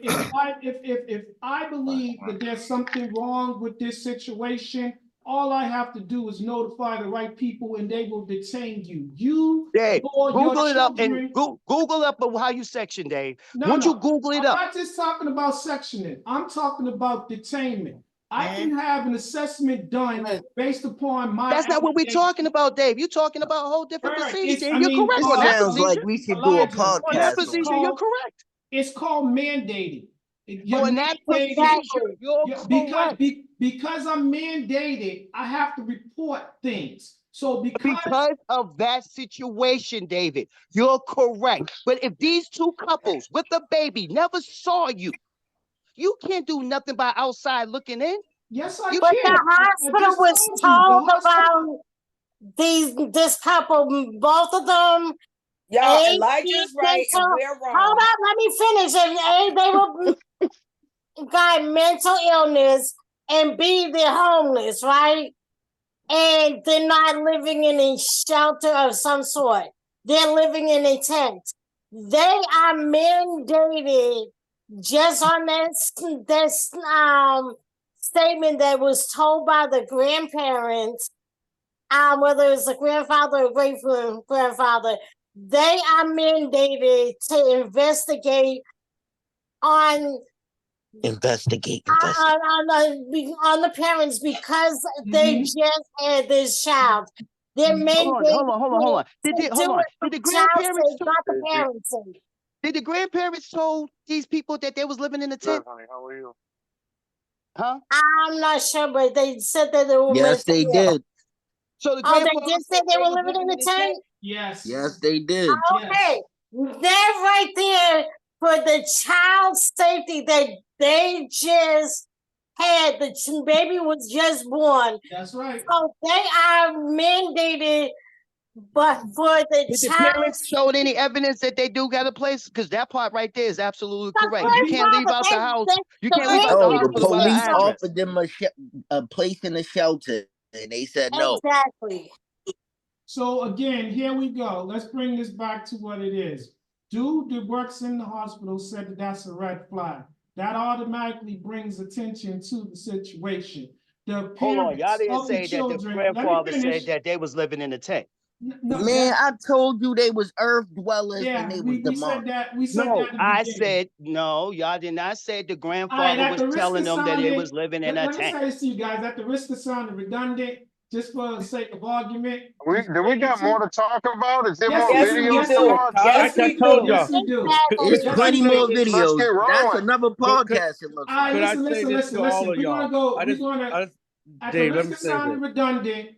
I believe that there's something wrong with this situation, all I have to do is notify the right people and they will detain you. Dave, or Google your it up children. and Google up how you section, Dave. No, Once you Google it up. I'm not just talking about sectioning. I'm talking about detainment. I can have an assessment done based upon my. That's not what we're talking about, Dave. You're talking about a whole different procedure. You're correct This on that sounds procedure. like we should do a podcast on that procedure. You're correct. It's called mandating. In that procedure, you're correct. Because I'm mandated, I have to report things. So because of that situation, David, you're correct. But if these two couples with the baby never saw you, you can't do nothing by outside looking in. Yes, I can. But the hospital was told about this couple, both of them. Y'all, Elijah's right and we're wrong. Hold on, let me finish. And they were got mental illness, and B, they're homeless, right? And they're not living in a shelter of some sort. They're living in a tent. They are mandated just on that statement that was told by the grandparents, whether it's a grandfather or great grandfather, they are mandated to investigate on the parents because they just had this child. They're mandated. Hold on. Did the grandparents not the parents? Did the grandparents told these people that they was living in a tent? Honey, how are you? Huh? I'm not sure, but they said that they were. Yes, they did. So the they did say they were living in a tent? Yes. Yes, they did. Okay. That right there for the child's safety that they just had. The baby was just born. That's right. So they are mandated, but for the Did child. the parents showed any evidence that they do got a place? Because that part right there is absolutely correct. You can't leave out the house. You can't leave out the No, the hospital without an police address. offered them a place in the shelter, and they said no. Exactly. So again, here we go. Let's bring this back to what it is. Dude that works in the hospital said that that's a red flag. That automatically brings attention to the situation. The parents Hold on, y'all didn't of the say that the children, grandfather said that they was living in a tent. Man, I told you they was earth dwellers and they was demonic. We said that. I said no. Y'all did not say the grandfather was telling them that they was living in a tent. Let me say this to you guys. At the risk of sounding redundant, just for the sake of argument. Do we got more to talk about? Is there more Yes, videos we to watch? Yes, we do. Yes, we do. There's plenty more videos. Let's get rolling. That's another podcast. It looks like. Listen. We're gonna go. We're gonna. At the Dave, let risk me of say sounding this. redundant,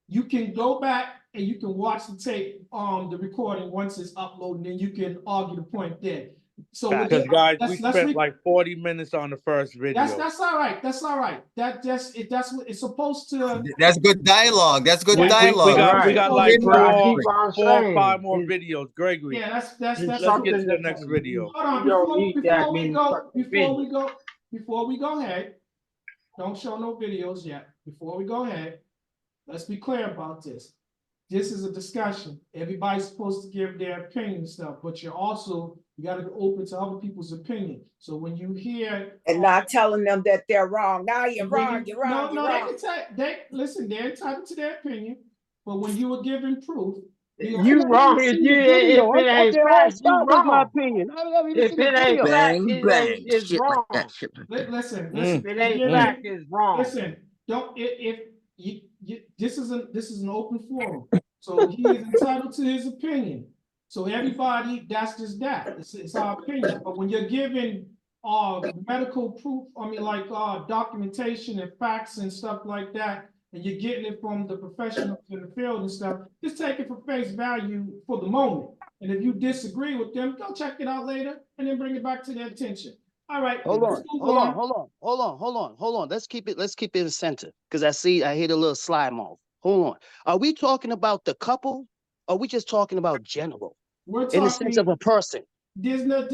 you can go back and you can watch the tape, the recording once it's uploaded, and you can argue the point there. So because guys, we spent like 40 minutes on the first video. That's all right. That's all right. That's what it's supposed to. That's good dialogue. That's good dialogue. We got like four or five more videos. Gregory. Yeah, that's let's get to the next video. Hold on, before we go ahead. Don't show no videos yet. Before we go ahead, let's be clear about this. This is a discussion. Everybody's supposed to give their opinion and stuff, but you got to be open to other people's opinion. So when you hear and not telling them that they're wrong. Now you're when wrong. You're wrong. no, You're no, they wrong. can listen, they're entitled to their opinion, but when you were given proof, You wrong if you if it ain't fact, you was my wrong. opinion. I haven't even If seen the it ain't video. fact, Bang, it ain't bang, it's shit like that, wrong. shit like that. Listen, If it ain't you're fact, giving, it's wrong. listen, don't if you this is an open forum, so he is entitled to his opinion. So everybody, that's just that. It's our opinion. But when you're giving medical proof, I mean like documentation and facts and stuff like that, and you're getting it from the professionals in the field and stuff, just take it for face value for the moment. And if you disagree with them, go check it out later and then bring it back to their attention. All right, Hold let's on, move hold on. on, hold on, hold on, hold on, hold on. Let's keep it in center. Because I hear the little slime off. Hold on. Are we talking about the couple? Or are we just talking about general? We're In the sense of talking, a person. there's no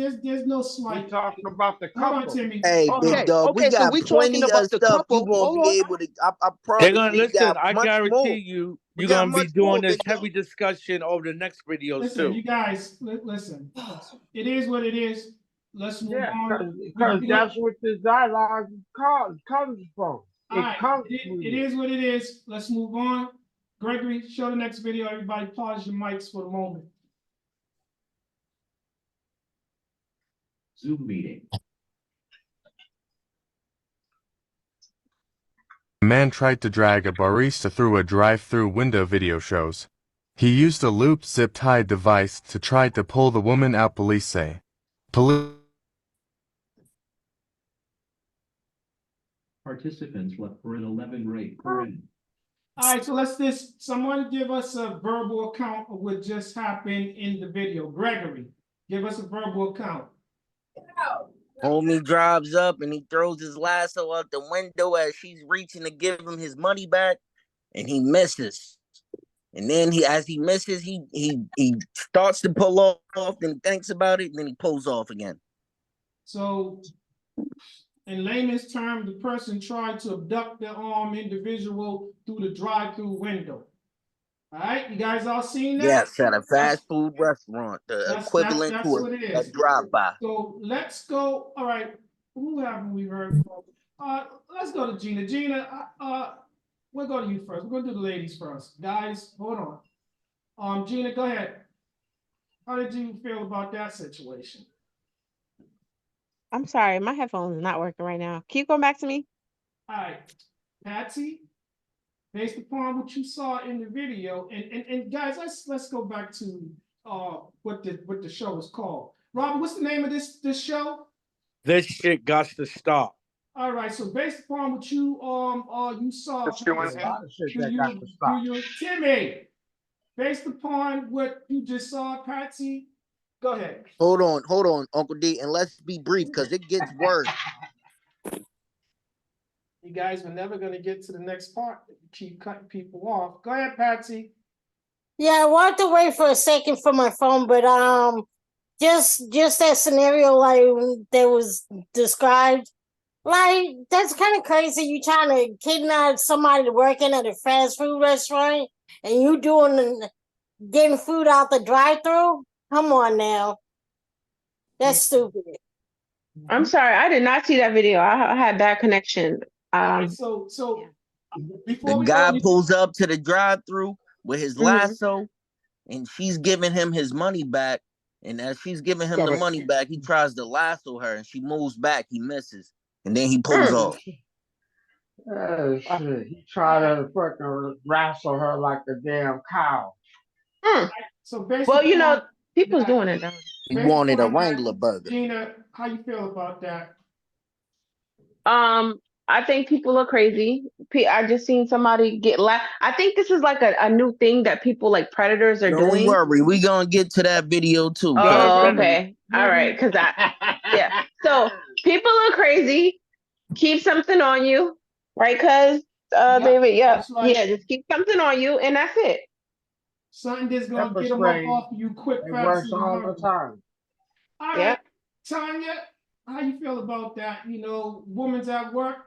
We slight. talking about the Hold on, couple. Timmy. Hey, Hold big on. dog, we Okay, so got we talking plenty of about the stuff you couple. gonna Hold be on. able to. I They're promise gonna you, we listen. got I much guarantee more. you, We you're got gonna be much doing more, this big dog. heavy discussion over the next videos Listen, too. you guys, listen. It is what it is. Let's move Yeah, on. because that's what this dialogue comes from. All It right, comes from it you. is what it is. Let's move on. Gregory, show the next video. Everybody pause your mics for the moment. Zoom meeting. A man tried to drag a barista through a drive-through window, video shows. He used a looped zip-tied device to try to pull the woman out, police say. Participants left for an 11 rate per in. All right, so someone give us a verbal account of what just happened in the video. Gregory, give us a verbal account. Homie drives up and he throws his lasso out the window as she's reaching to give him his money back, and he misses. And then as he misses, he starts to pull off, then he thinks about it, and then he pulls off again. So, in layman's terms, the person tried to abduct the individual through the drive-through window. All right, you guys all seen that? Yes, at a fast food restaurant, the equivalent That's to what it a is. drive-by. So let's go. All right, who haven't we heard from? Let's go to Gina. Gina, we'll go to you first. We're gonna do the ladies first. Guys, hold on. Gina, go ahead. How did you feel about that situation? I'm sorry, my headphones are not working right now. Can you go back to me? All right, Patsy, based upon what you saw in the video, and guys, let's go back to what the show was called. Robert, what's the name of this show? This shit got to stop. All right, so based upon what you saw, There's a lot of shit that got to stop. Timmy, based upon what you just saw, Patsy, go ahead. Hold on, Uncle D, and let's be brief because it gets worse. You guys are never going to get to the next part if you keep cutting people off. Go ahead, Patsy. Yeah, I walked away for a second from my phone, but just that scenario like that was described, like that's kind of crazy. You trying to kidnap somebody working at a fast food restaurant, and you getting food out the drive-through? Come on now, that's stupid. I'm sorry, I did not see that video. I had bad connection. So The guy pulls up to the drive-through with his lasso, and she's giving him his money back. And as she's giving him the money back, he tries to lasso her, and she moves back. He misses, and then he pulls off. Oh shit! He tried to fucking wrestle her like a damn cow. So basically, well, you know, people's doing it now. He wanted a Wrangler burger. Gina, how you feel about that? I think people are crazy. I just seen somebody get I think this is like a new thing that people like predators are doing. Don't worry, we gonna get to that video too. Oh, okay. All right, because yeah. So people are crazy. Keep something on you, right? Cause David, yeah, just keep something on you, and that's it. Something that's gonna get them up off of you quick, It fast, works and all hungry. the time. All right, Tanya, how you feel about that? You know, woman's at work,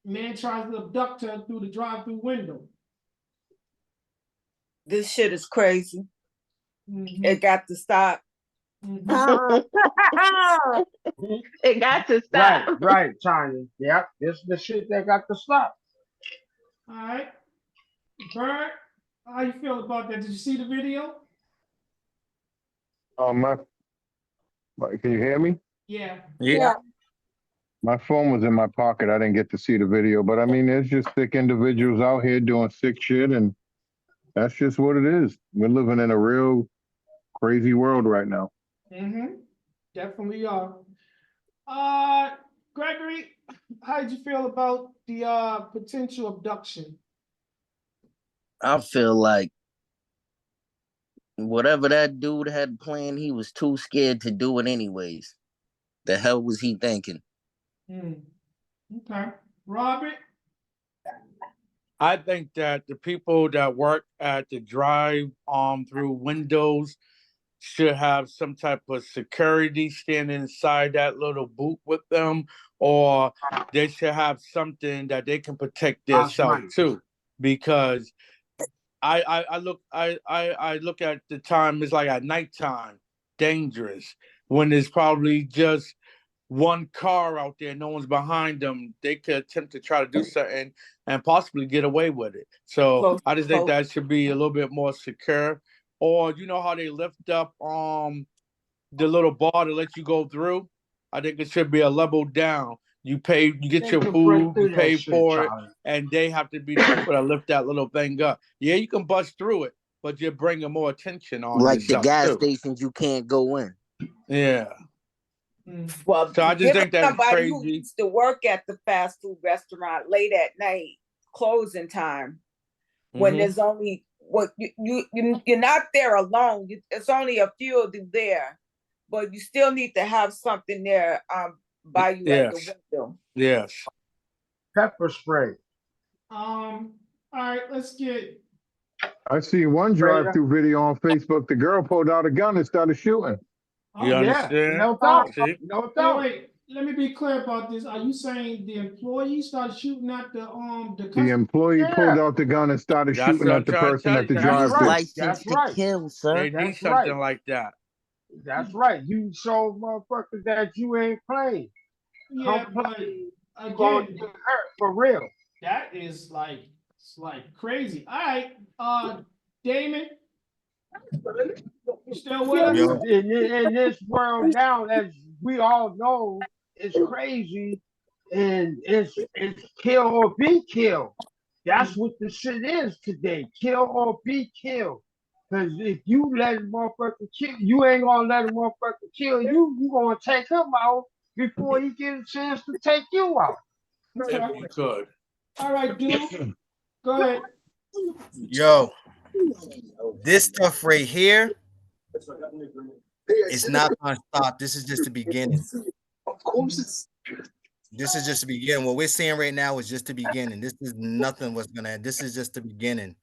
man tries to abduct her through the drive-through window. This shit is crazy. Mhm. It got to stop. Mhm. It got to stop. Right, Tanya. Yep, this is the shit that got to stop. All right. Bert, how you feel about that? Did you see the video? Can you hear me? Yeah. Yeah. My phone was in my pocket. I didn't get to see the video, but I mean, there's just sick individuals out here doing sick shit, and that's just what it is. We're living in a real crazy world right now. Mm-hmm. Definitely are. Gregory, how did you feel about the potential abduction? I feel like whatever that dude had planned, he was too scared to do it anyways. The hell was he thinking? Okay. Robert? I think that the people that work at the drive through windows should have some type of security standing inside that little booth with them, or they should have something that they can protect That's themselves right. too. Because I look at the time, it's like at nighttime, dangerous, when there's probably just one car out there, no one's behind them. They could attempt to try to do something and possibly get away with it. So Close, I just think close. that should be a little bit more secure. Or you know how they lift up the little bar to let you go through? I think it should be a level down. You pay, you get They your can break food, you through that pay shit, for it, Charlie. and they have to be the people that lift that little thing up. Yeah, you can bust through it, but you're bringing more attention on Like the yourself gas too. stations, you can't go in. Yeah. Well, So I just give it think that's somebody who crazy. used to work at the fast food restaurant late at night, closing time, when Mhm. there's only what you're not there alone. It's only a few of you there, but you still need to have something there by you at the Yes. window. Yes. Pepper spray. All right, let's get I see one drive-through video on Facebook. The girl pulled out a gun and started shooting. You Yeah, understand? no doubt. See? No doubt. wait. Let me be clear about this. Are you saying the employee started shooting at the The customer? employee pulled Yeah, out the gun and started That's shooting what at I'm the trying to person tell at you. the that's He's drive-through. right. licensed That's to right. kill, sir. They need That's right. something like that. That's right. You show motherfuckers that you ain't playing. Yeah, Come but play. You gonna again, get hurt for real. that is like it's like crazy. All right, Damon, you still with us? Yo, In this world now, as we all know, it's crazy, and it's kill or be killed. That's what the shit is today. Kill or be killed. Cause if you let a motherfucker kill, you ain't gonna let a motherfucker kill you. You gonna take him out before he get a chance to take you out. If Okay. he could. All right, dude. Go ahead. yo, this stuff right here is not gonna stop. This is just the beginning. This is just the beginning. What we're seeing right now is just the beginning. This is nothing what's gonna. This is just the beginning.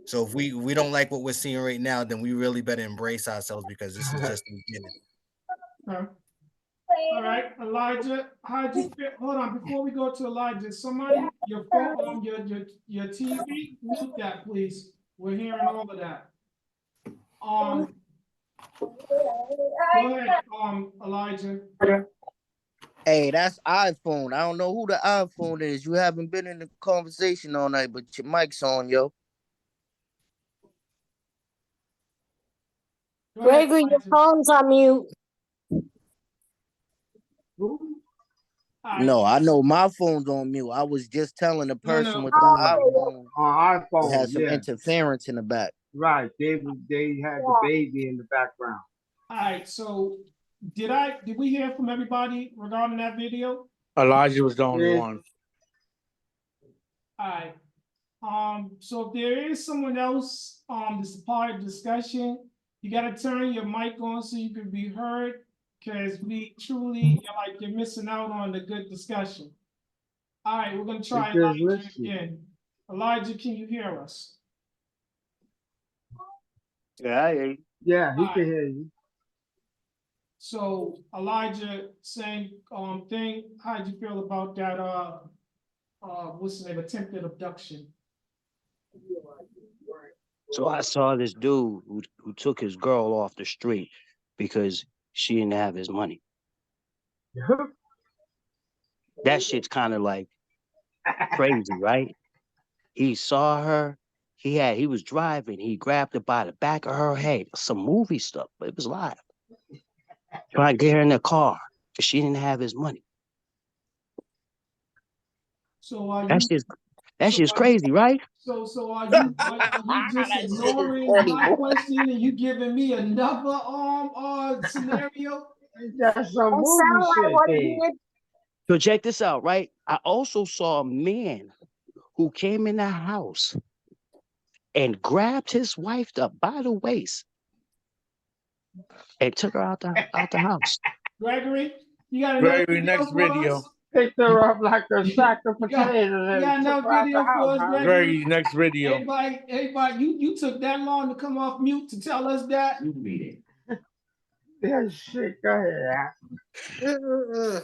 So if we don't like what we're seeing right now, then we really better embrace ourselves because this is just the beginning. Okay. All right, Elijah, how'd you feel? Hold on, before we go to Elijah, somebody, your phone, your TV, mute that, please. We're hearing all of that. Go ahead, Elijah. Hey, that's iPhone. I don't know who the iPhone is. You haven't been in the conversation all night, but your mic's on, yo. Go ahead, Gregory, your Elijah. phone's on mute. All right. No, I know my phone's on mute. I was just telling the person No. with the iPhone On it iPhone, has some yeah. interference in the back. Right. They had the baby in the background. All right, so did we hear from everybody regarding that video? Elijah was the only Yeah. one. All right. So if there is someone else, this is part of the discussion, you gotta turn your mic on so you can be heard, because we truly, you're missing out on the good discussion. All right, we're gonna try Because Elijah listen. again. Elijah, can you hear us? Yeah, yeah, he can hear you. So Elijah, same thing. How'd you feel about that? What's the name? Attempted abduction. So I saw this dude who took his girl off the street because she didn't have his money. That shit's kind of like crazy, right? He saw her. He was driving. He grabbed her by the back of her head. Some movie stuff, but it was live. Trying to get her in the car because she didn't have his money. So are That you? shit's that So shit's are you? crazy, right? So are you just That shit is ignoring funny, my boy. question and you giving me another scenario? That's some It movie sounds like shit what there. he did. So check this out, right? I also saw a man who came in the house and grabbed his wife up by the waist and took her out the house. Gregory, you got another Gregory, video next for video. us? Picked her up like a sack of You got, potatoes you and got took another her out the video for house, us, huh? Gregory? Gregory, next video. Everybody, you took that long to come off mute to tell us that? Yeah, shit, go ahead.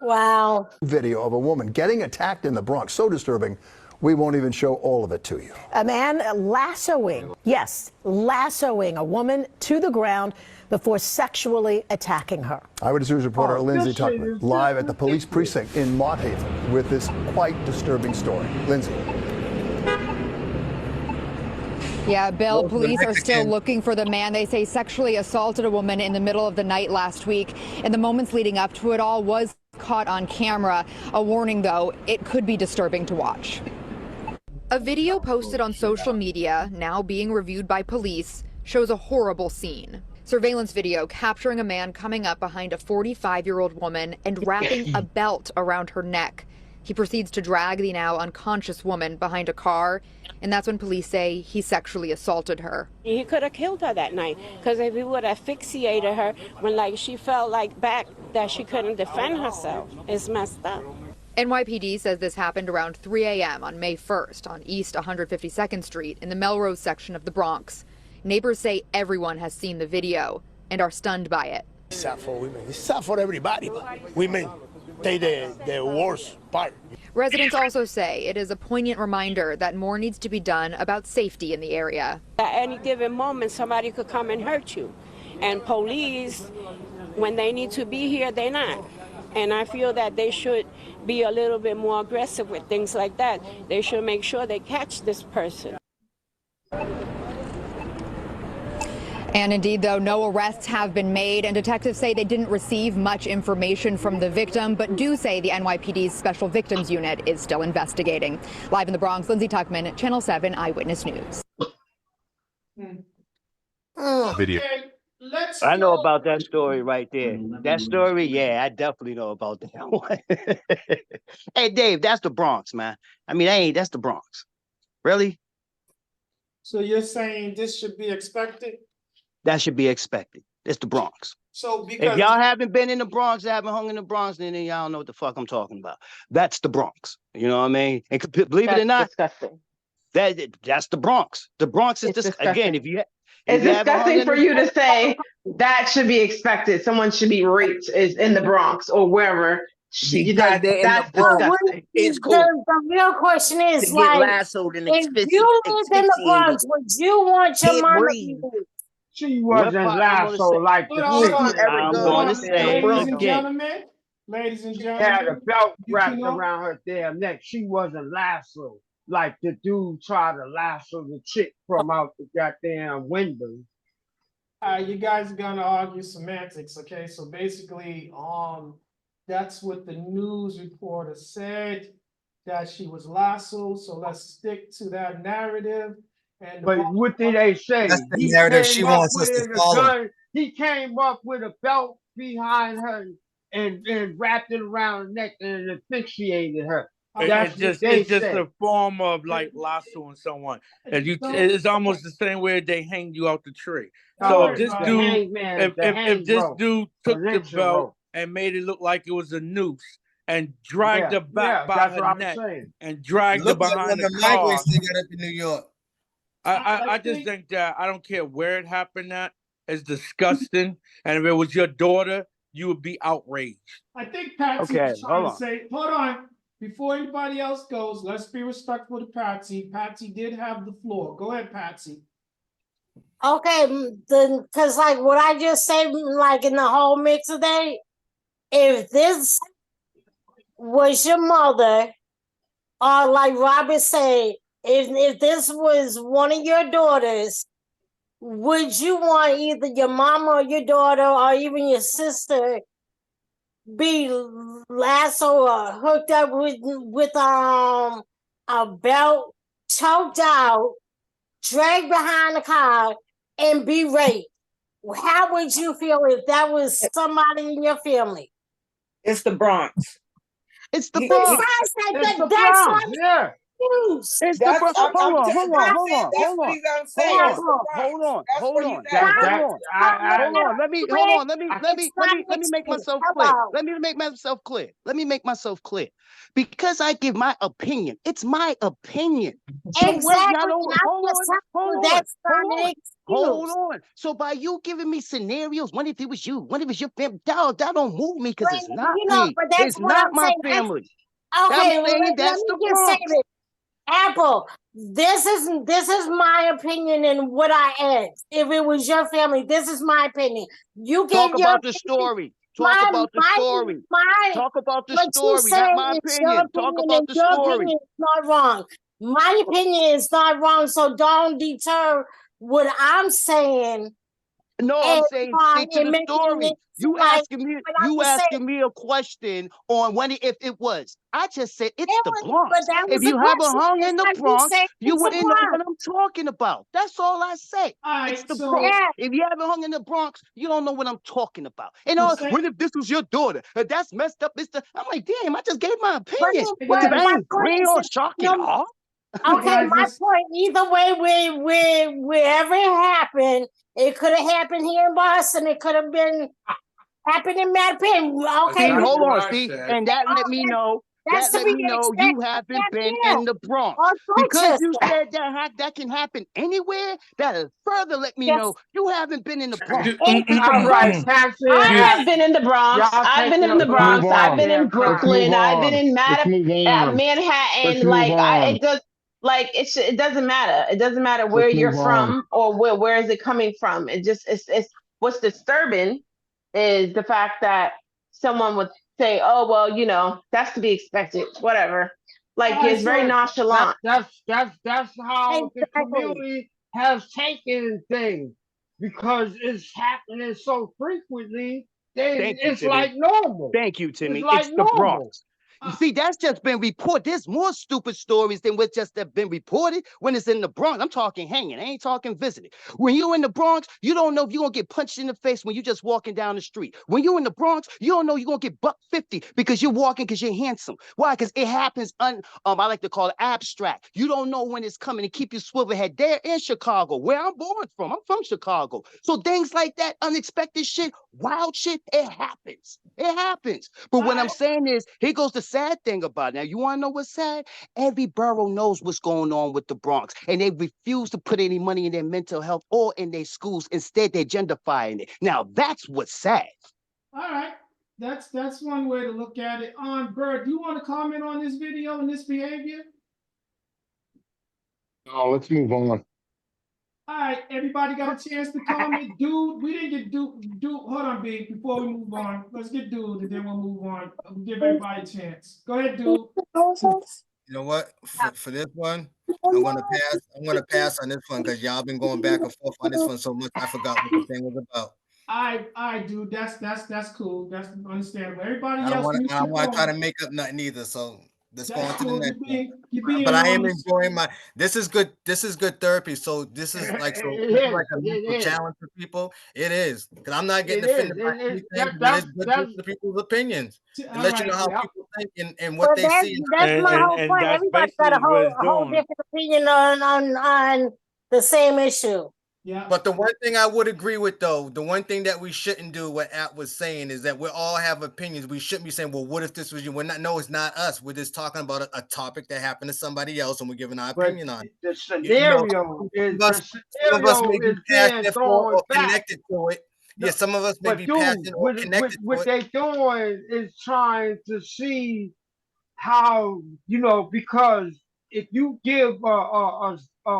Wow. Video of a woman getting attacked in the Bronx. So disturbing, we won't even show all of it to you. A man lassoing, yes, lassoing a woman to the ground before sexually attacking her. Eyewitness News reporter Lindsay this shit Tuckman is live just at the police ridiculous. precinct in Mott Haven with this quite disturbing story. Lindsay. Yeah, Bill, police are still Mexican. looking for the man they say sexually assaulted a woman in the middle of the night last week. In the moments leading up to it all was caught on camera. A warning, though, it could be disturbing to watch. A video posted on social media, now being reviewed by police, shows a horrible scene. Surveillance video capturing a man coming up behind a 45-year-old woman and wrapping a belt around her neck. He proceeds to drag the now unconscious woman behind a car, and that's when police say he sexually assaulted her. He could have killed her that night, because if he would have asphyxiated her when she felt like back that she couldn't defend herself, it's messed up. NYPD says this happened around 3 a.m. on May 1st on East 152nd Street in the Melrose section of the Bronx. Neighbors say everyone has seen the video and are stunned by it. It's sad for women. It's sad for everybody, but women take the worst part. Residents also say it is a poignant reminder that more needs to be done about safety in the area. At any given moment, somebody could come and hurt you. And police, when they need to be here, they're not. And I feel that they should be a little bit more aggressive with things like that. They should make sure they catch this person. And indeed, though, no arrests have been made, and detectives say they didn't receive much information from the victim, but do say the NYPD's Special Victims Unit is still investigating. Live in the Bronx, Lindsay Tuckman, Channel 7 Eyewitness News. Video. I know about that story right there. That story, yeah, I definitely know about that one. Hey, Dave, that's the Bronx, man. I mean, that's the Bronx. Really? So you're saying this should be expected? That should be expected. It's the Bronx. So because If y'all haven't been in the Bronx, haven't hung in the Bronx, then y'all don't know what the fuck I'm talking about. That's the Bronx. You know what I mean? And believe it or not, disgusting. That's the Bronx. The Bronx is just again, if you It's you haven't hung disgusting in for the- you to say that should be expected. Someone should be raped is in the Bronx or wherever. Because they're in the Bronx. It's cool. The real question To is get like, lassoed and if you lived in the Bronx, asphyxiated. would you want your Can't mama to breathe. be? She wasn't lassoed like the Hold on, picture. I'm going to say ladies and again. gentlemen, ladies and She had a gentlemen, belt you wrapped know- around her damn neck. She wasn't lassoed like the dude tried to lasso the chick from out the goddamn window. You guys are gonna argue semantics, okay? So basically, that's what the news reporter said, that she was lassoed, so let's stick to that narrative. And But what did they say? That's the He narrative she came up wants us with to a follow. gun. He came up with a belt behind her and wrapped it around her neck and asphyxiated her. That's It's what they just said. a form of like lassoing someone. It's almost the same way they hanged you out the tree. So if this The dude, hangman, the hang if this rope, dude the took the lynching belt rope. and made it look like it was a noose and dragged Yeah, her back by that's her what I'm neck saying. and dragged her Look like behind when the the car, migrants they got up in New York. I just think that I don't care where it happened at. It's disgusting. And if it was your daughter, you would be outraged. I think Patsy Okay, was trying hold to on. say, hold on, before anybody else goes, let's be respectful to Patsy. Patsy did have the floor. Go ahead, Patsy. Okay, then, because like what I just said, like in the whole mix today, if this was your mother, or like Robert said, if this was one of your daughters, would you want either your mama or your daughter or even your sister be lassoed or hooked up with a belt, choked out, dragged behind the car, and be raped? How would you feel if that was somebody in your family? It's the Bronx. It's the Besides Bronx. It's the that's Bronx, what yeah. It's the That's Bronx. Hold on, hold on, hold on, that's hold what on, I'm hold saying. on, It's the hold Bronx. on, That's hold where you on, at. hold on. Hold on. Let me it's make myself clear. hello. Let me make myself clear. Let me make myself clear. Because I give my opinion. It's my opinion. So what y'all Exactly. don't And I'm hold just on, telling hold you on, that's not hold an on. Hold excuse. on. So by you giving me scenarios, what if it was you? What if it's your family? That don't move me because it's not me. But that's It's what not I'm my saying. family. I'm Okay, saying let that's me the just say Bronx. this. Apple, this is my opinion and what I asked. If it was your family, this is my opinion. You Talk gave your about the opinion. story. Talk about the story. Talk about the What you story, not say my is your opinion. Talk opinion, about and the your story. opinion is not wrong. My opinion is not wrong, so don't deter what I'm saying. No, I'm And saying stick to and the making story. it seem like what I'm just saying. asking me a question on when if it was. I just said it's It the was, but Bronx. that If was the you haven't question. hung It's in the like you Bronx, say you it's a wouldn't know Bronx. what I'm talking about. That's all I say. All right, It's the so Bronx. If you haven't hung in the Bronx, you don't know what I'm talking about. And what if this was your daughter? That's messed up. I'm like, damn, I just gave my opinion. What if I My ain't point green is or that, shock you and know, awe? okay, my point, either way, wherever it happened, it could have happened here in Boston. It could have been happened in Mattapan. Okay, See, hold on, see, and that let me know. that's That to let be me know you expected. haven't been Yeah, in the Bronx. or Because you Dorchester. said that can happen anywhere, that'll further let me know you haven't been in the Bronx. All right, Patsy and I have been Apple, in the Bronx. y'all I've been taking in up the a lot Bronx. of I've been goddamn in time. Brooklyn. I've been in Let's move on. Let's Manhattan. move Like on. it does. Like it doesn't matter. It doesn't matter where Let's you're move on. from or where is it coming from. It's what's disturbing is the fact that someone would say, "Oh well, that's to be expected." Whatever. All Like right, it's very so that, nonchalant. that's how the Exactly. community has taken things because it's happening so frequently. Thank you, It's Timmy. like normal. Thank you, It's Timmy. like It's the normal. Bronx. You see, that's just been reported. There's more stupid stories than what just have been reported when it's in the Bronx. I'm talking hanging. I ain't talking visiting. When you're in the Bronx, you don't know if you're going to get punched in the face when you're just walking down the street. When you're in the Bronx, you don't know you're going to get buck 50 because you're walking because you're handsome. Why? Because it happens, I like to call it abstract. You don't know when it's coming to keep you swivel head. There in Chicago, where I'm born from. I'm from Chicago. So things like that, unexpected shit, wild shit, it happens. It happens. But what I'm saying is, here goes the sad thing about it. Now, you want to know what's sad? Every borough knows what's going on with the Bronx, and they refuse to put any money in their mental health or in their schools. Instead, they're gentrifying it. Now, that's what's sad. all right, that's one way to look at it. Bird, do you want to comment on this video and this behavior? No, let's move on. All right, everybody got a chance to comment. Dude, we didn't get dude. Hold on, B. Before we move on, let's get dude, and then we'll move on. We'll give everybody a chance. Go ahead, dude. You know what? For this one, I'm gonna pass on this one because y'all been going back and forth on this one so much. I forgot what the thing was about. I do. That's cool. That's understandable. Everybody I don't else, want to. mute I your don't want to try to phone. make up nothing either. So let's go That's on to the cool. next one. You're being But I am honest. enjoying my. This is good. This is good therapy. So this is like It this is like is. a It mental is. challenge for people. It is because I'm not getting It is. offended by anything, That, but it's good to that's listen to people's opinions. It All lets you know right. how yep. people think and what But they see. that's my whole And point. that's Everybody got a basically what it's whole doing. different opinion on the same issue. Yeah. But the one thing I would agree with, though, the one thing that we shouldn't do, what App was saying, is that we all have opinions. We shouldn't be saying, well, what if this was you? We're not, no, it's not us. We're just talking about a topic that happened to somebody else and we're giving our But opinion on it. the You know, scenario is some of us may be being passionate for thrown or back. connected to it. No, Yeah, some of us may but be dude, passionate or connected to what it. they doing is trying to see how, because if you give a Let me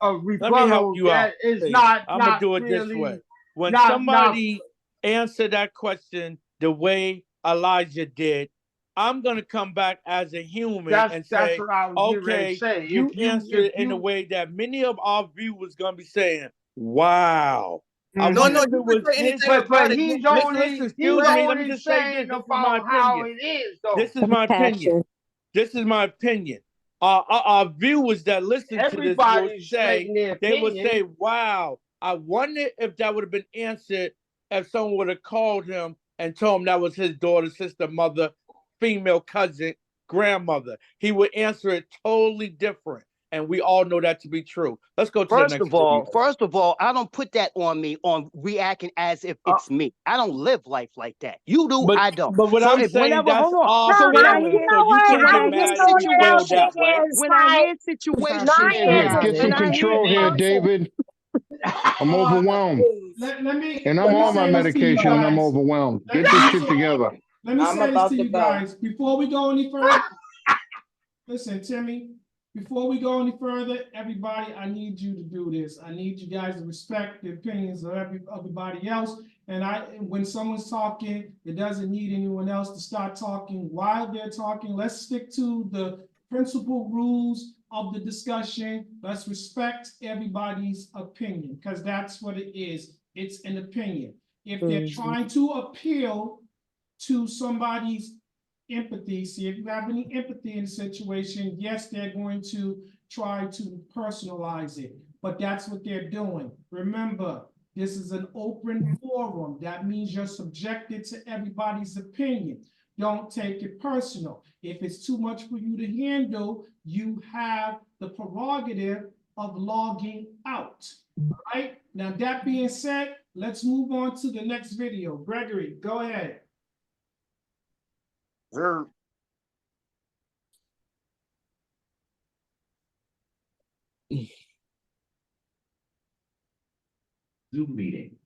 help rebuttal you out. that is Faith. not I'm gonna not do it this way. really When not somebody answer that question the way Elijah did, I'm gonna come back as a human and that's say, what I was getting ready to okay, say. you answered it in a way that many of our viewers gonna be saying, wow. I Mhm. wonder if it was his. But he's Listen, only excuse me. Let me just say this. saying This is my about how opinion. it is though. This is my opinion. This is my opinion. Our viewers that listen to this will Everybody's say, stating their they will opinion. say, wow, I wonder if that would have been answered if someone would have called him and told him that was his daughter, sister, mother, female cousin, grandmother. He would answer it totally different. And we all know that to be true. Let's go to the next video. First of all, I don't put that on me on reacting as if it's me. I don't live life like that. You do, I don't. But what So I'm if saying, whenever, that's hold on. our So when I feeling. hear, So you so can't when get I hear mad if we feel that way. when I hear situations, Yeah, get some when I hear, control here, David. I'm overwhelmed. Let me And I'm on my say this to you medication and I'm guys. overwhelmed. Let Get me this say- shit together. Let me I'm say this about to to you go. guys before we go any further. Listen, Timmy, before we go any further, everybody, I need you to do this. I need you guys to respect the opinions of everybody else. And when someone's talking, it doesn't need anyone else to start talking while they're talking. Let's stick to the principal rules of the discussion. Let's respect everybody's opinion, because that's what it is. It's an opinion. If they're trying to appeal to somebody's empathy, see if you have any empathy in the situation, yes, they're going to try to personalize it, but that's what they're doing. Remember, this is an open forum. That means you're subjected to everybody's opinion. Don't take it personal. If it's too much for you to handle, you have the prerogative of logging out. Right? Now, that being said, let's move on to the next video. Gregory, go ahead. Zoom meeting.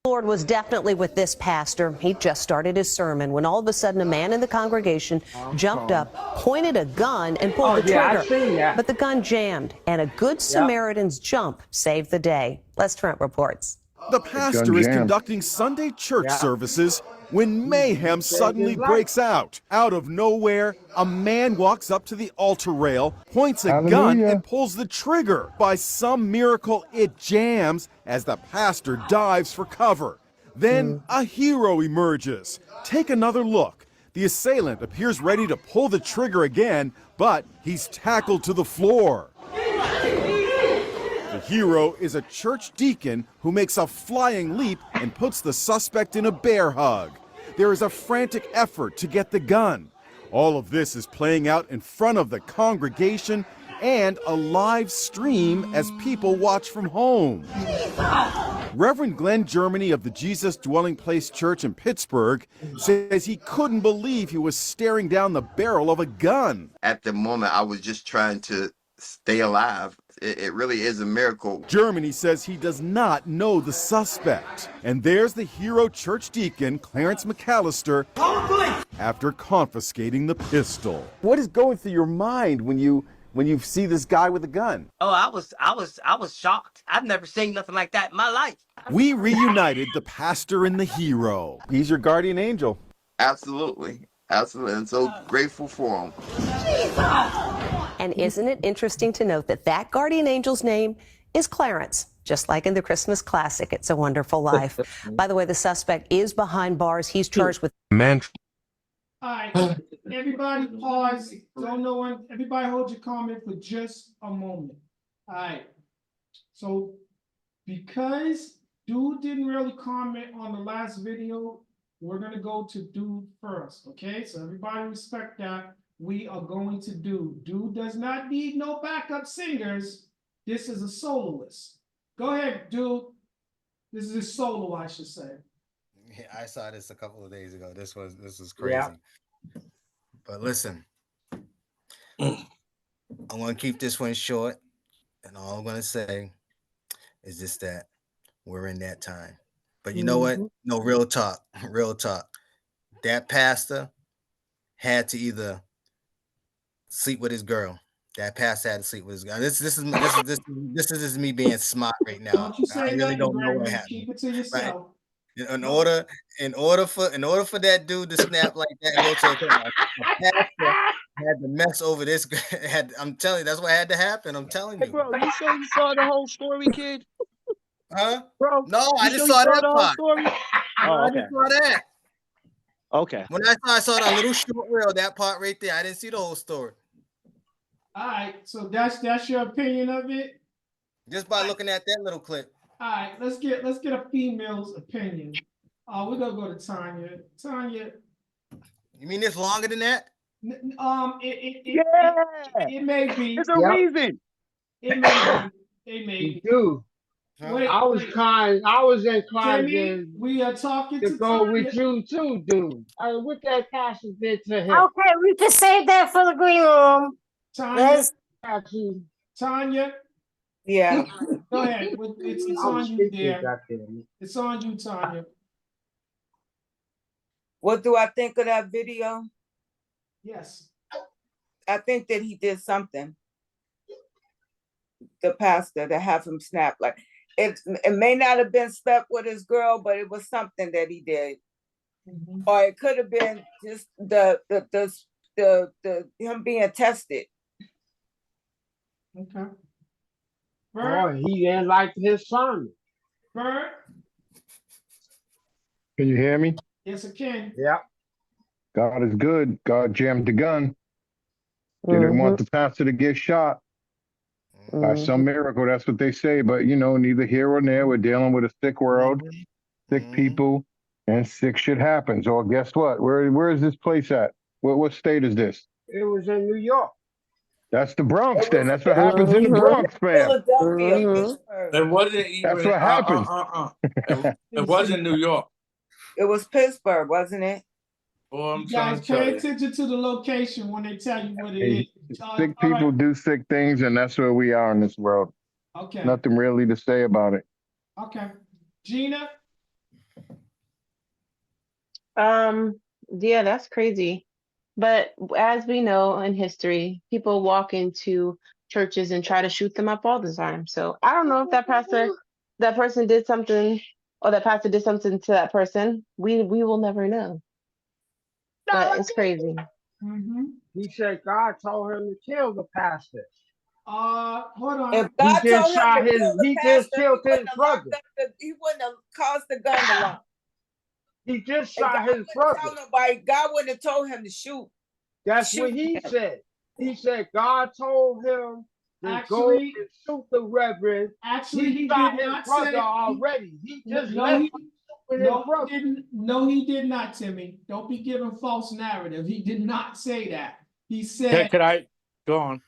Lord was definitely with this pastor. He just started his sermon when all of a sudden a man in the congregation jumped up, pointed a gun, and pulled the yeah, I trigger. seen that. But the gun jammed, and a good Samaritan's jump saved the day. Les Trent reports. The pastor is conducting Sunday church services when mayhem suddenly breaks out. Out of nowhere, a man walks up to the altar rail, points a gun, and pulls the trigger. By some miracle, it jams as the pastor dives for cover. Then a hero emerges. Take another look. The assailant appears ready to pull the trigger again, but he's tackled to the floor. The hero is a church deacon who makes a flying leap and puts the suspect in a bear hug. There is a frantic effort to get the gun. All of this is playing out in front of the congregation and a live stream as people watch from home. Reverend Glenn Germany of the Jesus Dwelling Place Church in Pittsburgh says he couldn't believe he was staring down the barrel of a gun. At the moment, I was just trying to stay alive. It really is a miracle. Germany says he does not know the suspect. And there's the hero church deacon, Clarence McAllister, after confiscating the pistol. What is going through your mind when you see this guy with a gun? Oh, I was shocked. I've never seen nothing like that in my life. We reunited the pastor and the hero. He's your guardian angel. Absolutely. Absolutely. I'm so grateful for him. And isn't it interesting to note that that guardian angel's name is Clarence, just like in the Christmas classic, It's a Wonderful Life. By the way, the suspect is behind bars. He's charged with... Man. All right, everybody pause. Don't know when. Everybody hold your comment for just a moment. All right. So because dude didn't really comment on the last video, we're gonna go to dude first. Okay, so everybody respect that. We are going to dude. Dude does not need no backup singers. This is a soloist. Go ahead, dude. This is a solo, I should say. Yeah, I saw this a couple of days ago. This was crazy. Yeah. But listen, I'm gonna keep this one short, and all I'm gonna say is just that we're in that time. But you know what? No, real talk, real talk. That pastor had to either sleep with his girl. That pastor had to sleep with his girl. This is just me being smart right now. Don't you I say really nothing, don't know what Gregory. happened. Keep it to Right? yourself. In order for that dude to snap like that and go to a pastor had to mess over this. I'm telling you, that's what had to happen. I'm telling Hey, you. bro, you sure you saw the whole story, kid? Huh? Bro, No, I you just sure you saw saw that the whole part. story? No, Oh, I okay. just saw that. Okay. When I saw that little short reel, that part right there, I didn't see the whole story. All right, so that's your opinion of it. Just by looking at that little clip. All right, let's get a female's opinion. We're gonna go to Tanya. Tanya, You mean it's longer than that? It may be. There's a reason. It may be. It may be. Dude, Wait, I was inclined Timmy, we are talking to to go Tanya. with you too, dude. What that pastor did to him. Okay, we can save that for the green room. Tanya, Let's- Tanya, Yeah. go ahead. It's on you, dear. It's on you, Tanya. What do I think of that video? Yes. I think that he did something. The pastor to have him snap like it may not have been slept with his girl, but it was something that he did. Or it could have been just the him being tested. Okay. Boy, he didn't like his son. Bird? Can you hear me? Yes, I can. Yeah. God is good. God jammed the gun. Didn't want the pastor to get shot. By some miracle, that's what they say. But, neither here or there. We're dealing with a sick world, sick people, and sick shit happens. Or guess what? Where is this place at? What state is this? It was in New York. That's the Bronx then. That's what happens in the Bronx, fam. Philadelphia, Pittsburgh. It wasn't even. That's what happens. It wasn't New York. It was Pittsburgh, wasn't it? Well, I'm You trying guys to tell pay you. attention to the location when they tell you what it Hey, is. sick people do sick things, and that's where we are in this world. Okay. Nothing really to say about it. Okay. Gina? Yeah, that's crazy. But as we know in history, people walk into churches and try to shoot them up all the time. So I don't know if that person did something, or that pastor did something to that person. We will never know. But it's crazy. He said God told him to kill the pastor. Hold on. If God He just told him shot to his. kill the He pastor, just killed his brother. he wouldn't have caused the gun to launch. He just And shot God his wouldn't brother. tell nobody. God wouldn't have told him to shoot. That's what he said. He said God told him to go and shoot the reverend. Actually, he shot did his not brother say already. He just no, left he, with no, his brother. he didn't. No, he did not, Timmy. Don't be giving false narrative. He did not say that. He said. Could I go on?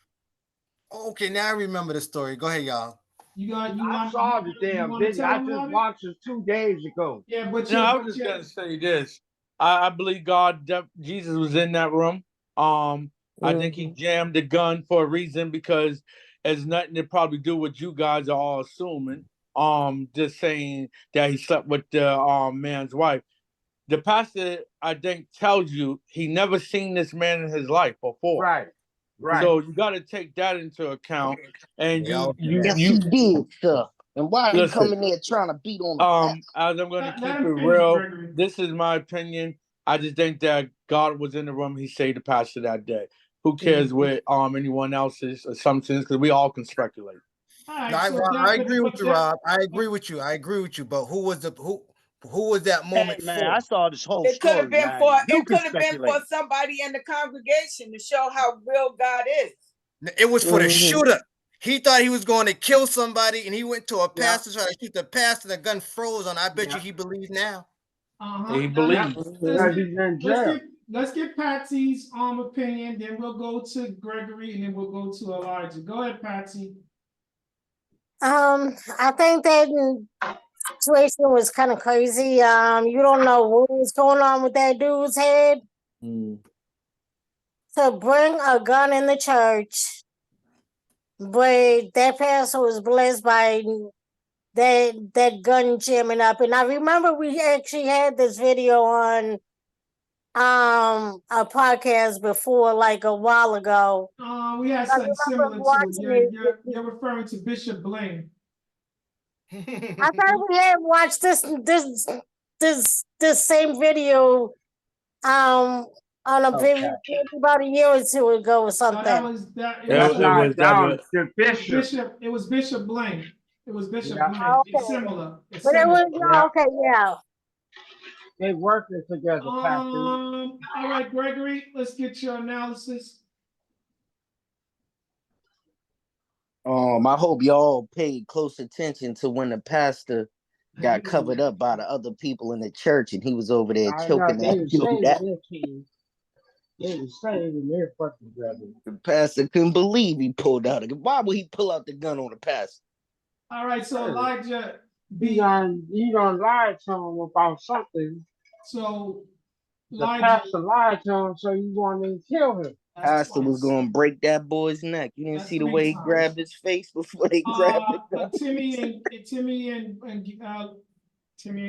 Okay, now I remember the story. Go ahead, y'all. I saw the damn video. I just watched it 2 days ago. Yeah, but No, I was just gonna say this. I believe Jesus was in that room. I think he jammed the gun for a reason, because it's nothing to probably do with you guys are all assuming. Just saying that he slept with the man's wife. The pastor, I think, tells you he never seen this man in his life before. Right. So you got to take that into account. And Yes, he did, sir. And why are you listen, coming there trying to beat on the as I'm going to keep it real, this is my opinion. I just think that God was in the room. He saved the pastor that day. Who cares what anyone else's assumptions? Because we all can speculate. Right, No, I agree with you, Rob. I agree with you. But who was that moment Hey, man, for? I saw this whole It could have story, been man. for You can speculate. somebody in the congregation to show how real God is. It was for the shooter. He thought he was going to kill somebody, and he went to a pastor trying to shoot the pastor. The gun froze on. I bet you he believes now. He believes. Let's get Patsy's opinion. Then we'll go to Gregory, and then we'll go to Elijah. Go ahead, Patsy. I think that situation was kind of crazy. You don't know what was going on with that dude's head. To bring a gun in the church, but that pastor was blessed by that gun jamming up. And I remember we actually had this video on a podcast before, like a while ago. We had I something similar remember to it. watching it. You're referring to Bishop Blaine. I thought we had watched this same video on a previous, maybe about a year or two ago or something. That was that. That's not down the Bishop. It was Bishop Blaine. It was Bishop Blaine. Okay. It's similar. It's But it similar. was okay, yeah. They working together, Pastor. All right, Gregory, let's get your analysis. I hope y'all paid close attention to when the pastor got covered up by the other people in the church, and he was over there choking that dude out. They was saving their fucking brother. The pastor couldn't believe he pulled out a gun. Why would he pull out the gun on the pastor? All right, so Elijah, you gonna lie to him about something. So the pastor lied to him, so you wanted to kill him. Pastor was gonna break that boy's neck. You didn't see the way he grabbed his face before they grabbed the gun. Timmy and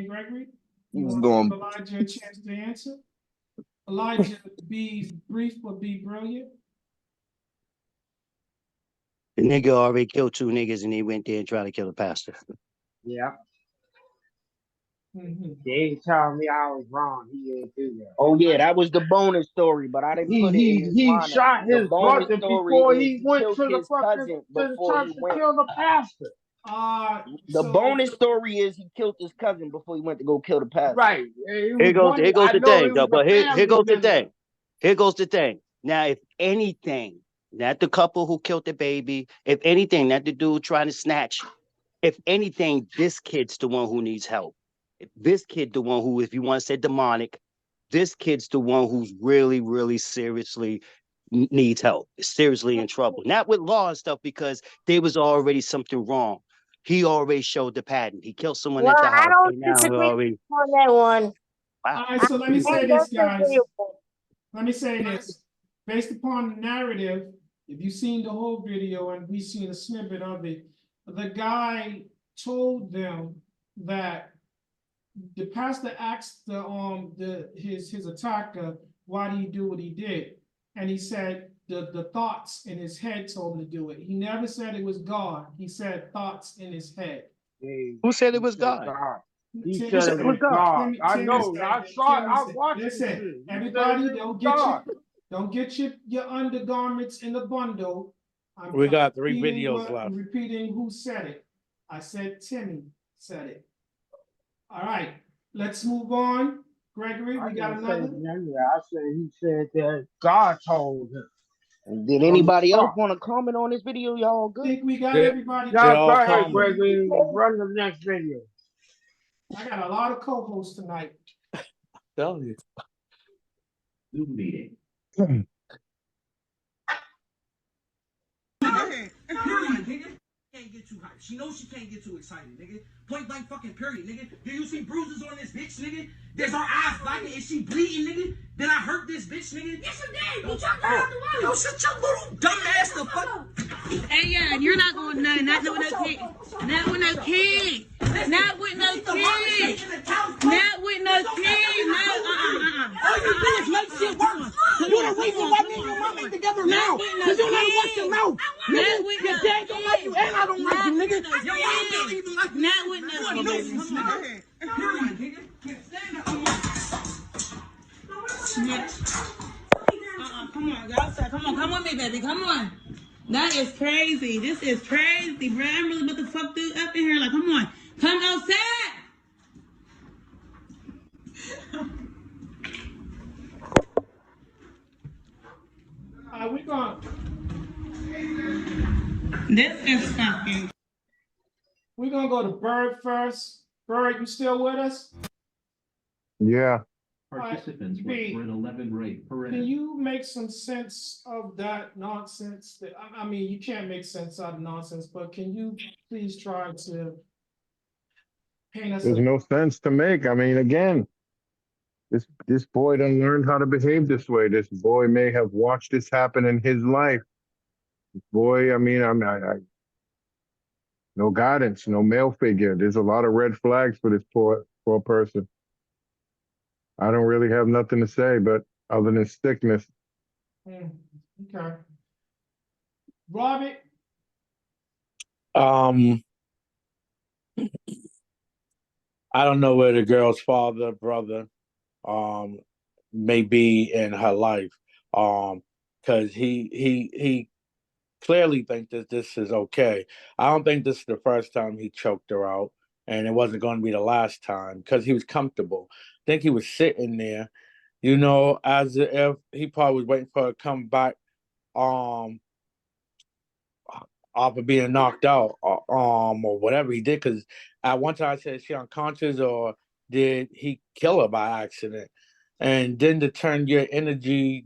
Gregory, He was give going. Elijah a chance to answer. Elijah, be brief but be brilliant. The nigga already killed 2 niggas and he went there and tried to kill the pastor. Yeah. They telling me I was wrong. He didn't do that. Oh yeah, that was the bonus story, but I didn't put it in his He shot his brother before he went to the fucking to the church to kill the pastor. The bonus story is he killed his cousin before he went to go kill the pastor. Right. Here goes the thing, though. But here goes the thing. Here goes the thing. Now, if anything, not the couple who killed the baby, if anything, not the dude trying to snatch, if anything, this kid's the one who needs help. This kid, the one who, if you want to say demonic, this kid's the one who's really, really seriously needs help, seriously in trouble. Not with law and stuff, because there was already something wrong. He already showed the pattern. He killed someone at the house. I don't disagree on that one. All right, so let me say this, guys. Let me say this. Based upon the narrative, if you've seen the whole video and we've seen a snippet of it, the guy told them that the pastor asked his attacker, why did he do what he did? And he said the thoughts in his head told him to do it. He never said it was God. He said thoughts in his head. Who said it was God? He said it was God. I know. I saw it. I watched it. Listen, everybody, don't get your undergarments in the bundle. We got 3 videos left. I'm repeating who said it. I said Timmy said it. All right, let's move on. Gregory, we got another. I said he said that God told him. Did anybody else want to comment on this video? Y'all good? I think we got everybody. Y'all go ahead, Gregory. Run the next video. I got a lot of co-hosts tonight. Tell you. Zoom meeting. Can't get too hyped. She knows she can't get too excited, nigga. Point blank fucking period, nigga. Do you see bruises on this bitch, nigga? There's her eyes blacking. Is she bleeding, nigga? Did I hurt this bitch, nigga? Yes, you did. You jumped out the way. Yo, shut your little dumb ass the fuck. Hey, yeah, you're not going nothing. Not with no kid. Not with no kid. Not with no kid. Not with no kid. All you do is make shit worse. You the reason why me and your mom ain't together now. Cause you never watch your mouth. Nigga, your dad don't like you and I don't like you, nigga. Your mom don't even like you. Not with no kid. Come on. Come on, go outside. Come with me, baby. Come on. That is crazy. This is crazy, bro. I'm really about to fuck this up in here. Like, come on. Come outside. We gonna. This is fucking. We're gonna go to Bird first. Bird, you still with us? Yeah. Participants were an 11 rate per Can you make some sense of that nonsense? I mean, you can't make sense out of nonsense, but can you please try to paint us? There's no sense to make. I mean, again, this boy done learned how to behave this way. This boy may have watched this happen in his life. Boy, I mean, no guidance, no male figure. There's a lot of red flags for this poor person. I don't really have nothing to say, but other than sickness. Okay. Robert? I don't know where the girl's father, brother, um, may be in her life. Because he clearly thinks that this is okay. I don't think this is the first time he choked her out, and it wasn't going to be the last time because he was comfortable. I think he was sitting there, as if he probably was waiting for her to come back, um, off of being knocked out, or whatever he did. Because at one time I said, is she unconscious or did he kill her by accident? And then to turn your energy,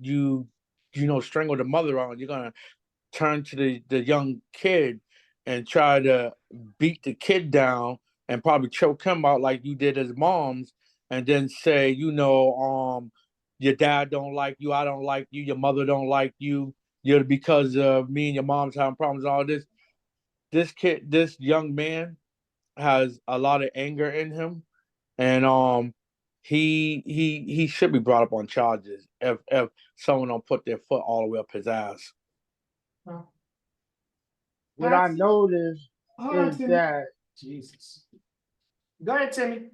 strangle the mother on, you're gonna turn to the young kid and try to beat the kid down and probably choke him out like you did his mom's, and then say, your dad don't like you, I don't like you, your mother don't like you, you're because of me and your mom's having problems, all this. This young man has a lot of anger in him, and he should be brought up on charges if someone don't put their foot all the way up his ass. What I noticed is that Jesus. Go ahead, Timmy.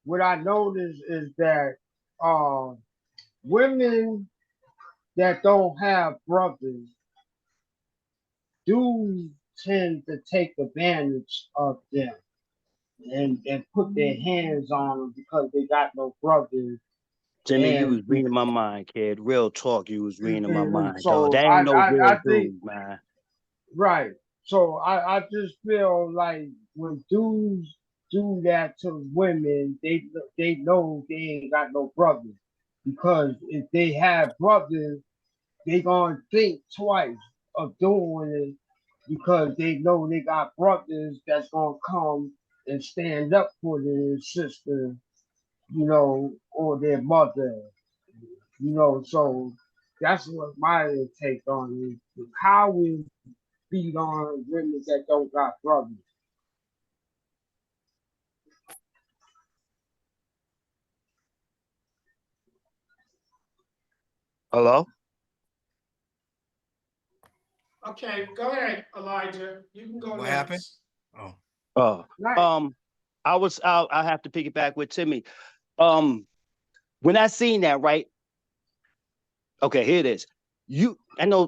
What I noticed is that women that don't have brothers do tend to take advantage of them and put their hands on them because they got no brothers. Timmy, you was And, reading my mind, kid. Real talk, you was reading my mind, dog. so That ain't no real I think dude, man. right. So I just feel like when dudes do that to women, they know they ain't got no brothers. Because if they have brothers, they gonna think twice of doing it because they know they got brothers that's gonna come and stand up for their sister, or their mother, So that's what my take on it. How we beat on women that don't got brothers. Hello? Okay, go ahead, Elijah. You can go What next. happened? I have to piggyback with Timmy. When I seen that, right? Okay, here it is. I know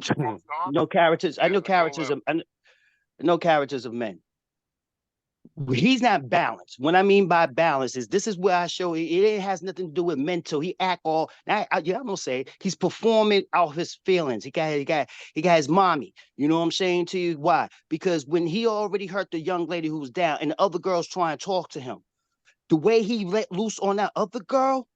characters. I know characters of men. He's not balanced. What I mean by balance is this is where I show it has nothing to do with mental. He act all. I'm gonna say he's performing out his feelings. He got his mommy. You know what I'm saying to you? Why? Because when he already hurt the young lady who was down, and the other girls trying to talk to him, the way he let loose on that other girl,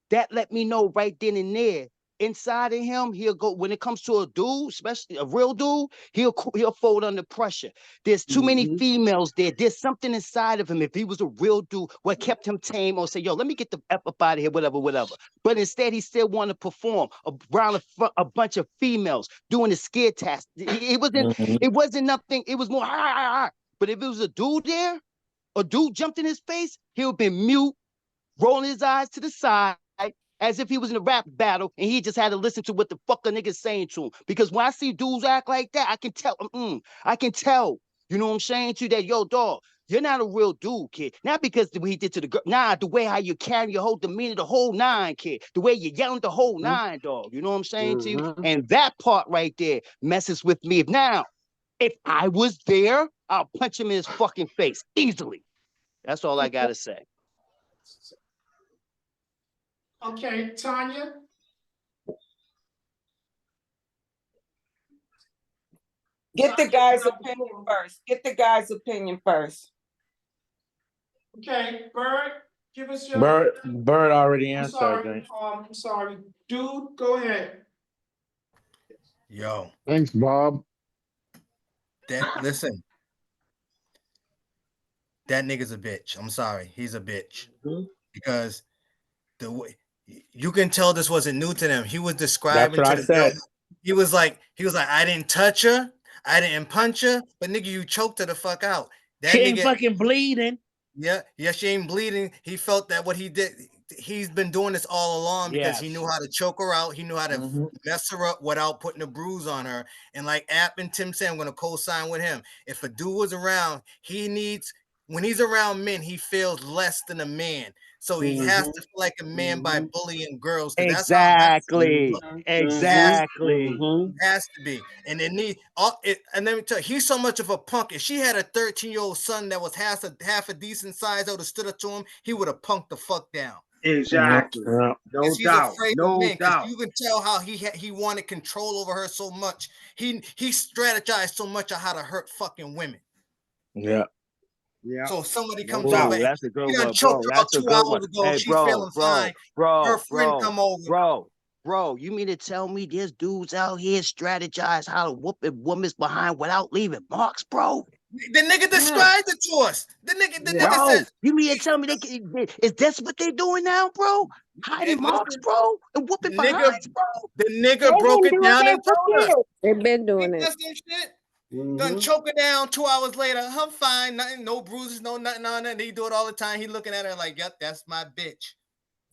that let me know right then and there. Inside of him, he'll go when it comes to a dude, especially a real dude, he'll fold under pressure. There's too many females there. There's something inside of him. If he was a real dude, what kept him tame or say, yo, let me get the F up out of here, whatever. But instead, he still wanted to perform around a bunch of females doing the scare test. It wasn't nothing. It was more, But if it was a dude there, a dude jumped in his face, he would have been mute, rolling his eyes to the side, as if he was in a rap battle and he just had to listen to what the fuck a nigga's saying to him. Because when I see dudes act like that, I can tell. I can tell. You know what I'm saying to you? That, yo, dog, you're not a real dude, kid. Not because the way he did to the girl. Nah, the way how you carry your whole demeanor, the whole nine, kid. The way you're yelling the whole nine, dog. You know what I'm saying to you? And that part right there messes with me. If I was there, I'll punch him in his fucking face easily. That's all I gotta say. Okay, Tanya. Get the guy's opinion first. Get the guy's opinion first. Okay, Bird, give us your. Bird already I'm answered. sorry. I'm sorry, dude. Go ahead. Yo. Thanks, Bob. Listen. That nigga's a bitch. I'm sorry. He's a bitch. Because the way you can tell this wasn't new to them. He was describing That's what to I the said. girl. He was like, I didn't touch her. I didn't punch her, but nigga, you choked her the fuck out. That She ain't nigga, fucking bleeding. yeah, she ain't bleeding. He felt that what he did, he's been doing this all along because he Yes. knew how to choke her out. He knew how to Mhm. mess her up without putting a bruise on her. And like App and Tim said, I'm gonna co-sign with him. If a dude was around, when he's around men, he feels less than a man. So he has to feel like a man by bullying girls because that's how Exactly. Exactly. has to be. And it needs all it. And let me tell you, he's so much of a punk. If she had a 13-year-old son that was half a decent size, that would have stood up to him, he would have punked the fuck down. Exactly. No Because he's doubt. afraid of No men. Because doubt. you can tell how he wanted control over her so much. He strategized so much on how to hurt fucking women. Yeah. Yeah. So if somebody No comes over, Ooh, doubt. and that's a good he done one, choked bro. her about That's a 2 good one. hours ago. Hey, She's feeling fine. Her friend come over. Bro, you mean to tell me there's dudes out here strategize how to whoop a woman's behind without leaving marks, bro? The nigga described it to us. The nigga Bro, said, you mean to tell me is this what they doing now, bro? Hiding marks, listen, bro, and whooping behinds, bro. the They've nigga broke been it doing down that and for told us. years. They've been He doing it. does some shit. Done choke her down 2 hours later. I'm fine. Nothing, no bruises, no nothing on it. He do it all the time. He looking at her like, yep, that's my bitch.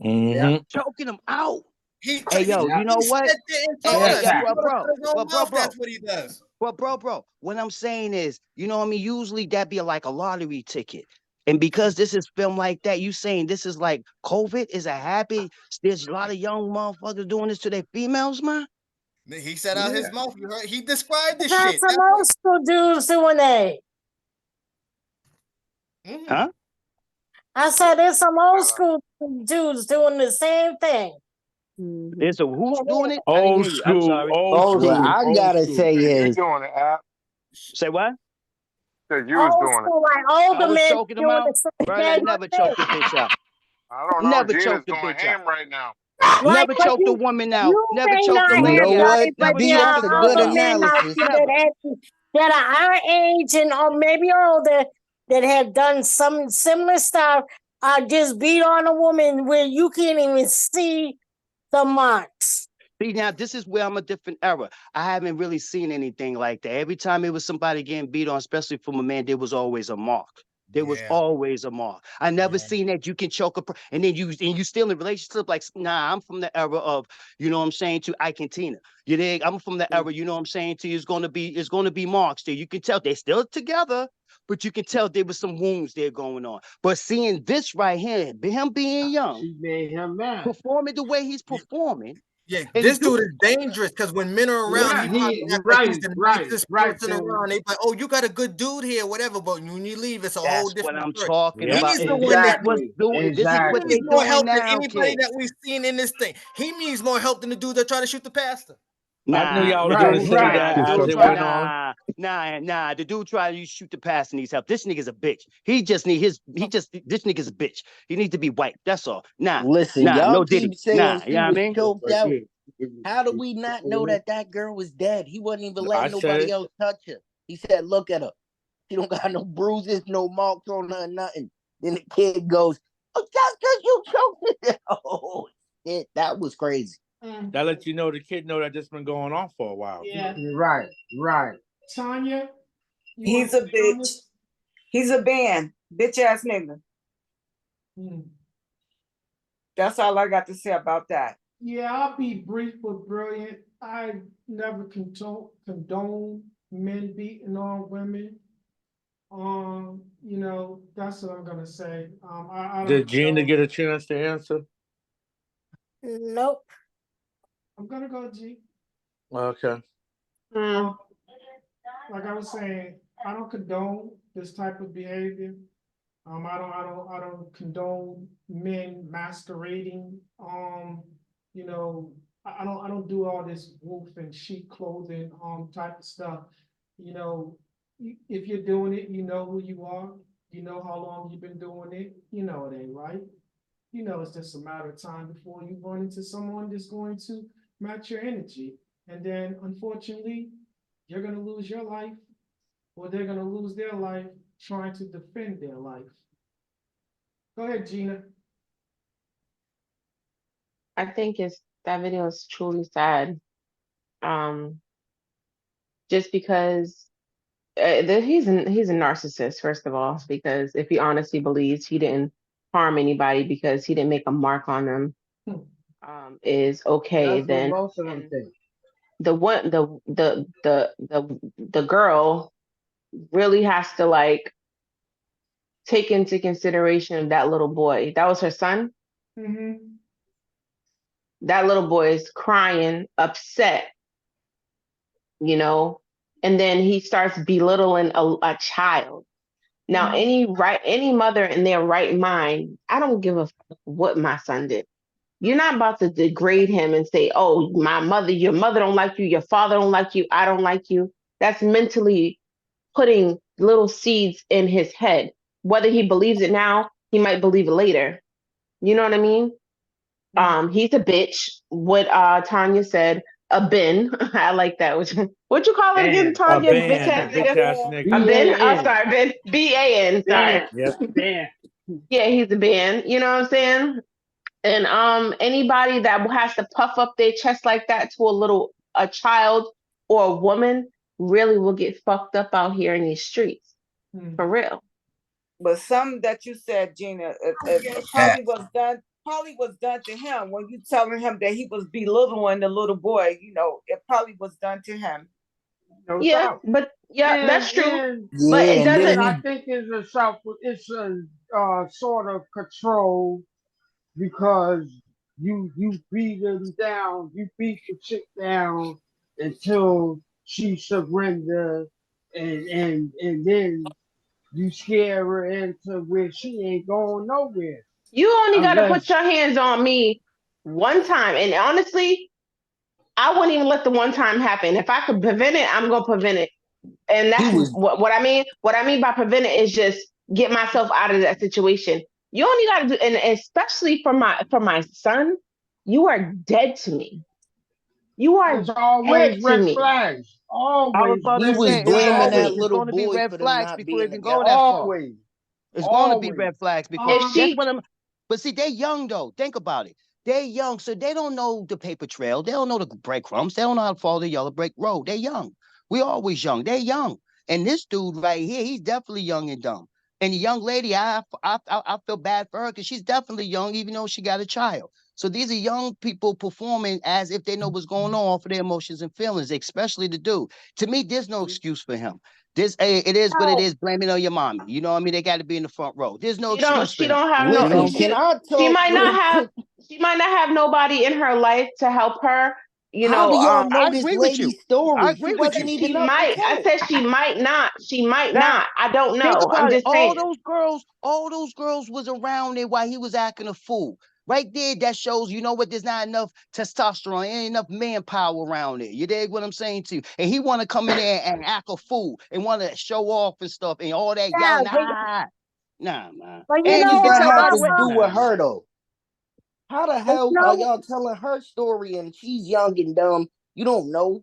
Yeah. Choking them out. He Hey, yo, you know what? said it and Hey, told hey, us. yeah, He bro, told us bro, with his own bro, mouth bro. that's what he does. Bro, what I'm saying is, you know what I mean? Usually that be like a lottery ticket. And because this is filmed like that, you saying this is like COVID is a happy, there's a lot of young motherfuckers doing this to their females, man. He said out his mouth. You heard? He described this Got shit. some old school dudes doing that. Huh? I said there's some old school dudes doing the same thing. There's a who's doing it? I didn't Old hear you. I'm school, sorry. old See, school, I old gotta school. say You is doing it, App? say what? Said you was Old doing it. school, like I older was men choking them doing out. the same Bro, I thing. never choked a bitch out. I don't know. Never Gina's choked a going bitch out. ham right now. Right, Never but choked a woman out. you Never may choked a not lady have out. done it, but Never there choked are a girl older out. men out there Never. that are our age and or maybe older that have done some similar stuff. Just beat on a woman where you can't even see the marks. See, now this is where I'm a different era. I haven't really seen anything like that. Every time it was somebody getting beat on, especially from a man, there was always a mark. There was always a mark. I never seen that you can choke and then you still in a relationship like, nah, I'm from the era of, you know what I'm saying, to Ike and Tina. You dig? I'm from the era, you know what I'm saying, to it's gonna be marks there. You can tell they're still together, but you can tell there was some wounds there going on. But seeing this right here, him being young, She made him mad. performing the way he's performing. Yeah, And this dude is dangerous because when men are around, Yeah, he probably he acts like he's the nicest person around. They like, oh, you got a good dude here, whatever. But when you leave, it's a whole That's what different I'm story. talking about. He's the And one this is that what's doing. This is he what needs they more doing help than now, anybody kid. that we've seen in this thing. He needs more help than the dude that tried to shoot the pastor. I knew Nah, y'all the was gonna dude, say that as it went on. nah. The dude tried to shoot the pass and needs help. This nigga's a bitch. This nigga's a bitch. He needs to be wiped. That's all. Listen, No y'all diddy. keep saying You she know what I was mean? choked out. How do we not know that girl was dead? He wasn't even I letting said nobody it. else touch her. He said, look at her. She don't got no bruises, no marks on her, nothing. Then the kid goes, oh, that's because you choked her. Oh, shit, that was crazy. That lets you know the kid know that this been going on for a while. Yeah. Right. Tanya, He's a bitch. He's a man. Bitch ass nigga. That's all I got to say about that. Yeah, I'll be brief but brilliant. I never condone men beating on women. That's what I'm gonna say. I Did don't Gina know. get a chance to answer? Nope. I'm gonna go G. Okay. Like I was saying, I don't condone this type of behavior. I don't condone men masquerading. I don't do all this wolf and sheep clothing type of stuff. You know, if you're doing it, you know who you are. You know how long you've been doing it. You know it ain't right. You know it's just a matter of time before you run into someone that's going to match your energy, and then unfortunately, you're gonna lose your life, or they're gonna lose their life trying to defend their life. Go ahead, Gina. I think that video is truly sad. just because he's a narcissist, first of all, because if he honestly believes he didn't harm anybody because he didn't make a mark on them, is okay. That's what Then most of them think. the one the girl really has to like take into consideration that little boy. That was her son. Mm-hmm. That little boy is crying, upset, you know, and then he starts belittling a child. Now, any mother in their right mind, I don't give a fuck what my son did. You're not about to degrade him and say, "Oh, your mother don't like you, your father don't like you, I don't like you." That's mentally putting little seeds in his head. Whether he believes it now, he might believe it later. You know what I mean? He's a bitch. What Tanya said, a bin. I like that. What you call it again, And A Tanya? Bitch band, a ass bitch nigga. ass nigga. A bin. Oh, B-A-N. sorry, bin. B-A-N. Sorry. Yep. Damn. Yeah, he's a bin. You know what I'm saying? And anybody that has to puff up their chest like that to a child or a woman really will get fucked up out here in these streets. For real. But some that you said, Gina, it probably was done to him when you telling him that he was belittling the little boy. You know, it probably was done to him. No Yeah, doubt. but yeah, And that's true. and But it Yeah, and and then doesn't. I he think it's a sort of control because you beat him down, you beat the chick down until she surrenders, and then you scare her into where she ain't going nowhere You only got to put unless your hands on me one time. And honestly, I wouldn't even let the one time happen. If I could prevent it, I'm gonna prevent it. And he that's was what I mean. What I mean by prevent it is just get myself out of that situation. You only got to do, and especially for my son, you are dead to me. You are there's dead always to red me. flags, I was always about he to red, was say it's blaming always that always, it's little going to be boy red for them flags not before it being even go together. that far. always, It's going to be always. red flags because If guess she, what? But see, they're young though. Think about it. They're young, so they don't know the paper trail. They don't know the breadcrumbs. They don't know how to follow the yellow brick road. They're young. We always young. They're young. And this dude right here, he's definitely young and dumb. And the young lady, I feel bad for her because she's definitely young, even though she got a child. So these are young people performing as if they know what's going on for their emotions and feelings, especially the dude. To me, there's no excuse for him. It is what it No, is. Blame it on your mommy. You know what I mean? They got to be in the front row. There's no she don't, excuse for she him. don't have You no, know. Listen, can I she talk might not real have, quick? she might not have nobody in her life to help her. You How know, do y'all I know this agree with you. lady's I story? She agree with wasn't you. even she up for might. I 10. said she might not. She might Now, not. I don't think know. I'm about it. just saying. All those girls was around there while he was acting a fool. Right there, that shows you know what? There's not enough testosterone, ain't enough manpower around there. You dig what I'm saying to you? And he want to come in there and act a fool and want to show off and stuff and all that yeah, yelling. Ah, nah, man. but you What And know you does can that what? tell by have the to way. do Also, with Nah, her though? How the but you hell are know, y'all telling her story and she's young and dumb? You don't know.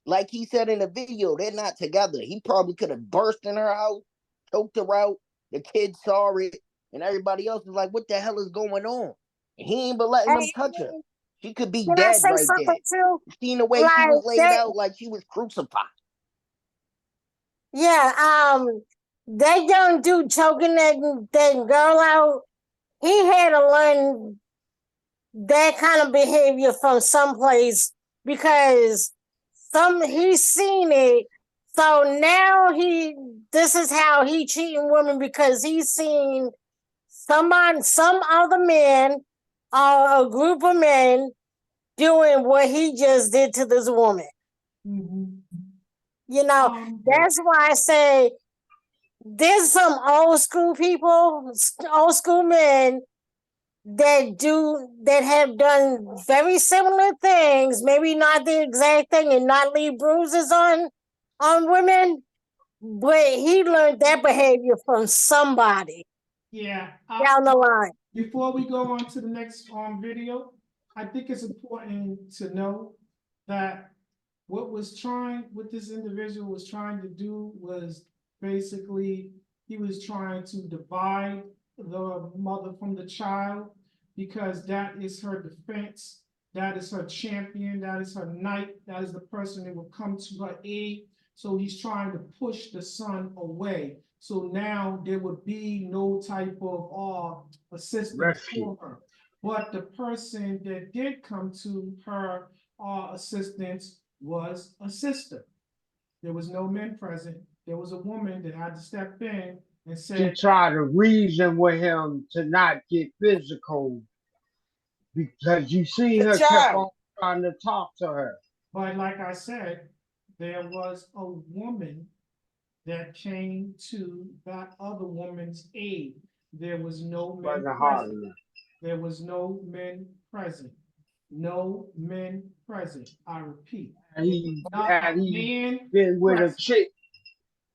Like he said in the video, they're not together. He probably could have burst in her house, choked her out. The kids saw it, and everybody else was like, "What the hell is going on?" And he ain't but letting them hey, touch her. She could be can I dead say right there. something too? You seen the way she Like was laid that, out, like she was crucified. yeah. That young dude choking that girl out. He had to learn that kind of behavior from someplace because he's seen it. So now this is how he treating women because he's seen some other man or a group of men doing what he just did to this woman. You know, that's why I say there's some old school people, old school men that have done very similar things, maybe not the exact thing and not leave bruises on women, but he learned that behavior from somebody Yeah. down the line. Before we go on to the next video, I think it's important to know that what this individual was trying to do was basically he was trying to divide the mother from the child because that is her defense, that is her champion, that is her knight, that is the person that will come to her aid So he's trying to push the son away. So now there would be no type of assistance Rescue. for her. But the person that did come to her assistance was a sister. There was no men present. There was a woman that had to step in and She said, tried to reason with him to not get physical because you see The her kept child. on trying to talk to her. but like I said, there was a woman that came to that other woman's aid. There was no men Wasn't hard present. enough. There was no men present. No men present. I repeat, Had there was he, not had a he man been with a present. chick,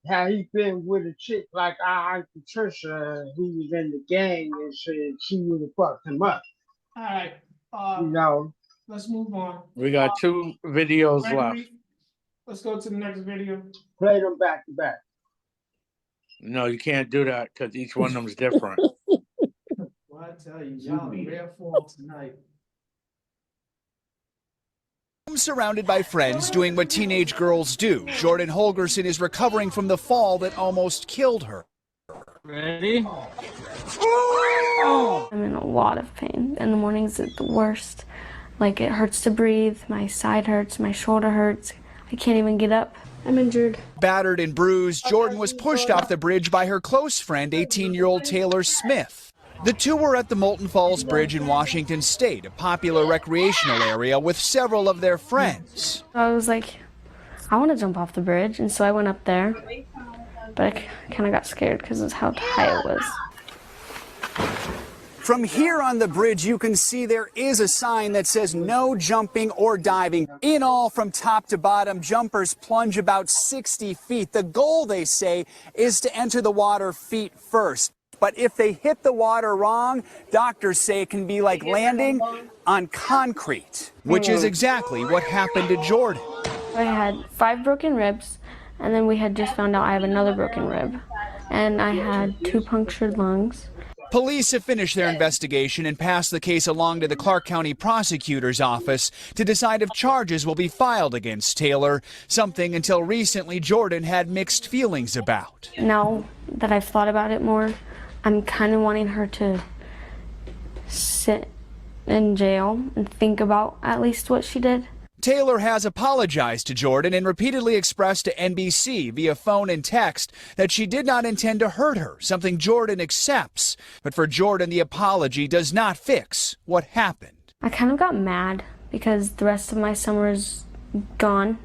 had he been with a chick like Aunt Patricia, who was in the gang and shit, she would have fucked him up. All right, You know, let's move on. We got 2 videos left. Gregory, let's go to the next video. play them back to back. No, you can't do that because each one of them is different. Well, I tell you, y'all are rare fall tonight. Surrounded by friends doing what teenage girls do, Jordan Holgerson is recovering from the fall that almost killed her. Ready? I'm in a lot of pain. In the mornings, it's the worst. Like, it hurts to breathe, my side hurts, my shoulder hurts. I can't even get up. I'm injured. Battered and bruised, Jordan was pushed off the bridge by her close friend, 18-year-old Taylor Smith. The two were at the Molten Falls Bridge in Washington State, a popular recreational area with several of their friends. I was like, I want to jump off the bridge, and so I went up there, but I kind of got scared because of how high it was. From here on the bridge, you can see there is a sign that says no jumping or diving. In all, from top to bottom, jumpers plunge about 60 feet. The goal, they say, is to enter the water feet first. But if they hit the water wrong, doctors say it can be like landing on concrete, which is exactly what happened to Jordan. I had 5 broken ribs, and then we had just found out I have another broken rib, and I had 2 punctured lungs. Police have finished their investigation and passed the case along to the Clark County Prosecutor's Office to decide if charges will be filed against Taylor, something until recently Jordan had mixed feelings about. Now that I've thought about it more, I'm kind of wanting her to sit in jail and think about at least what she did. Taylor has apologized to Jordan and repeatedly expressed to NBC via phone and text that she did not intend to hurt her, something Jordan accepts. But for Jordan, the apology does not fix what happened. I kind of got mad because the rest of my summer is gone,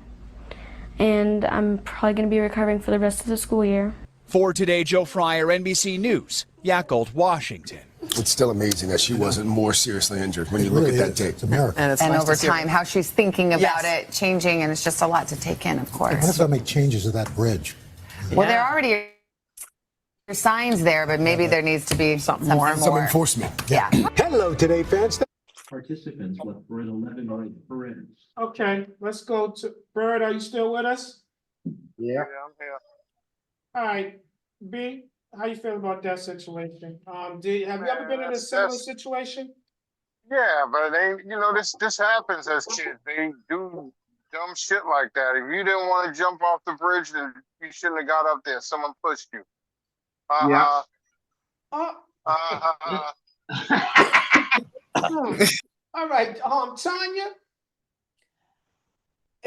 and I'm probably going to be recovering for the rest of the school year. For Today, Joe Fryer, NBC News, Yakult, Washington. It's still amazing that she wasn't more seriously injured when you look at that tape. And over time, how she's thinking about it, changing, and it's just a lot to take in, of course. What if I make changes to that bridge? Well, there already are signs there, but maybe there needs to be something more. Some enforcement. Yeah. Hello, Today fans. Participants left for an 11 right parade. Okay, let's go to Bird. Are you still with us? Yeah. I'm here. All right, B, how you feel about that situation? Have you ever been in a similar situation? Yeah, but this happens as kids. They do dumb shit like that. If you didn't want to jump off the bridge, then you shouldn't have got up there. Someone pushed you. Yeah. All right, Tanya.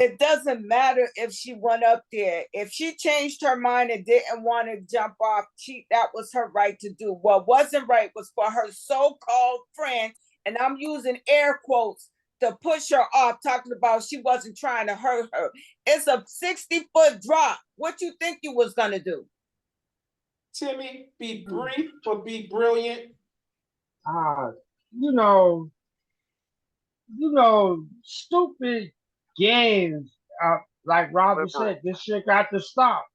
It doesn't matter if she went up there. If she changed her mind and didn't want to jump off, that was her right to do. What wasn't right was for her so-called friend, and I'm using air quotes, to push her off, talking about she wasn't trying to hurt her. It's a 60-foot drop. What you think you was gonna do? Timmy, be brief or be brilliant. Stupid games. Like Robert said, this shit got to stop.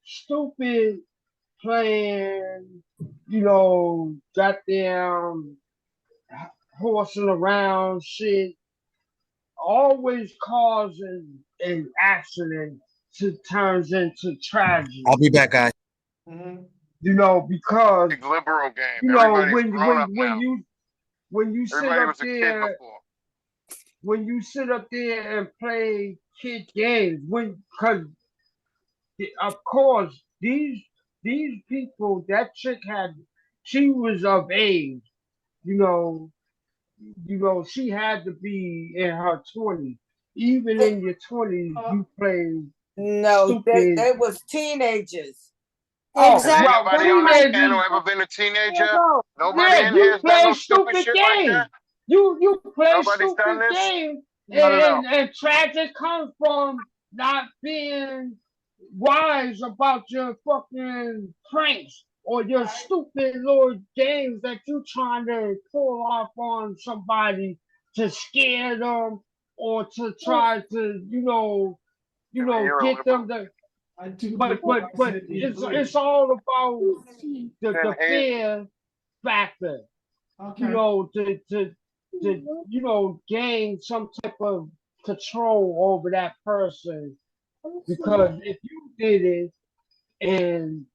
Stupid playing, goddamn horsing around shit, always causing an accident turns into tragedy. I'll be back, guys. Because Big liberal game. when you sit Everybody up was a kid there, before. when you sit up there and play kid games because of course these people, that chick she was of age, you know, she had to be in her 20s. Even in your 20s, you play No, stupid. they was teenagers. Oh, Has well, anybody on this panel teenagers. ever been a teenager? Nobody Yeah, in here you has done play no stupid stupid shit like games. that? You play Nobody's done stupid this? games, Cut it out. and tragic comes from not being wise about your fucking pranks or your stupid little games that you trying to pull off on somebody to scare them or to try to, You're a get them liberal. to. I do But believe I said the it's all about the Age. fear factor, Okay. to gain some type of control over that person. Because if you did it and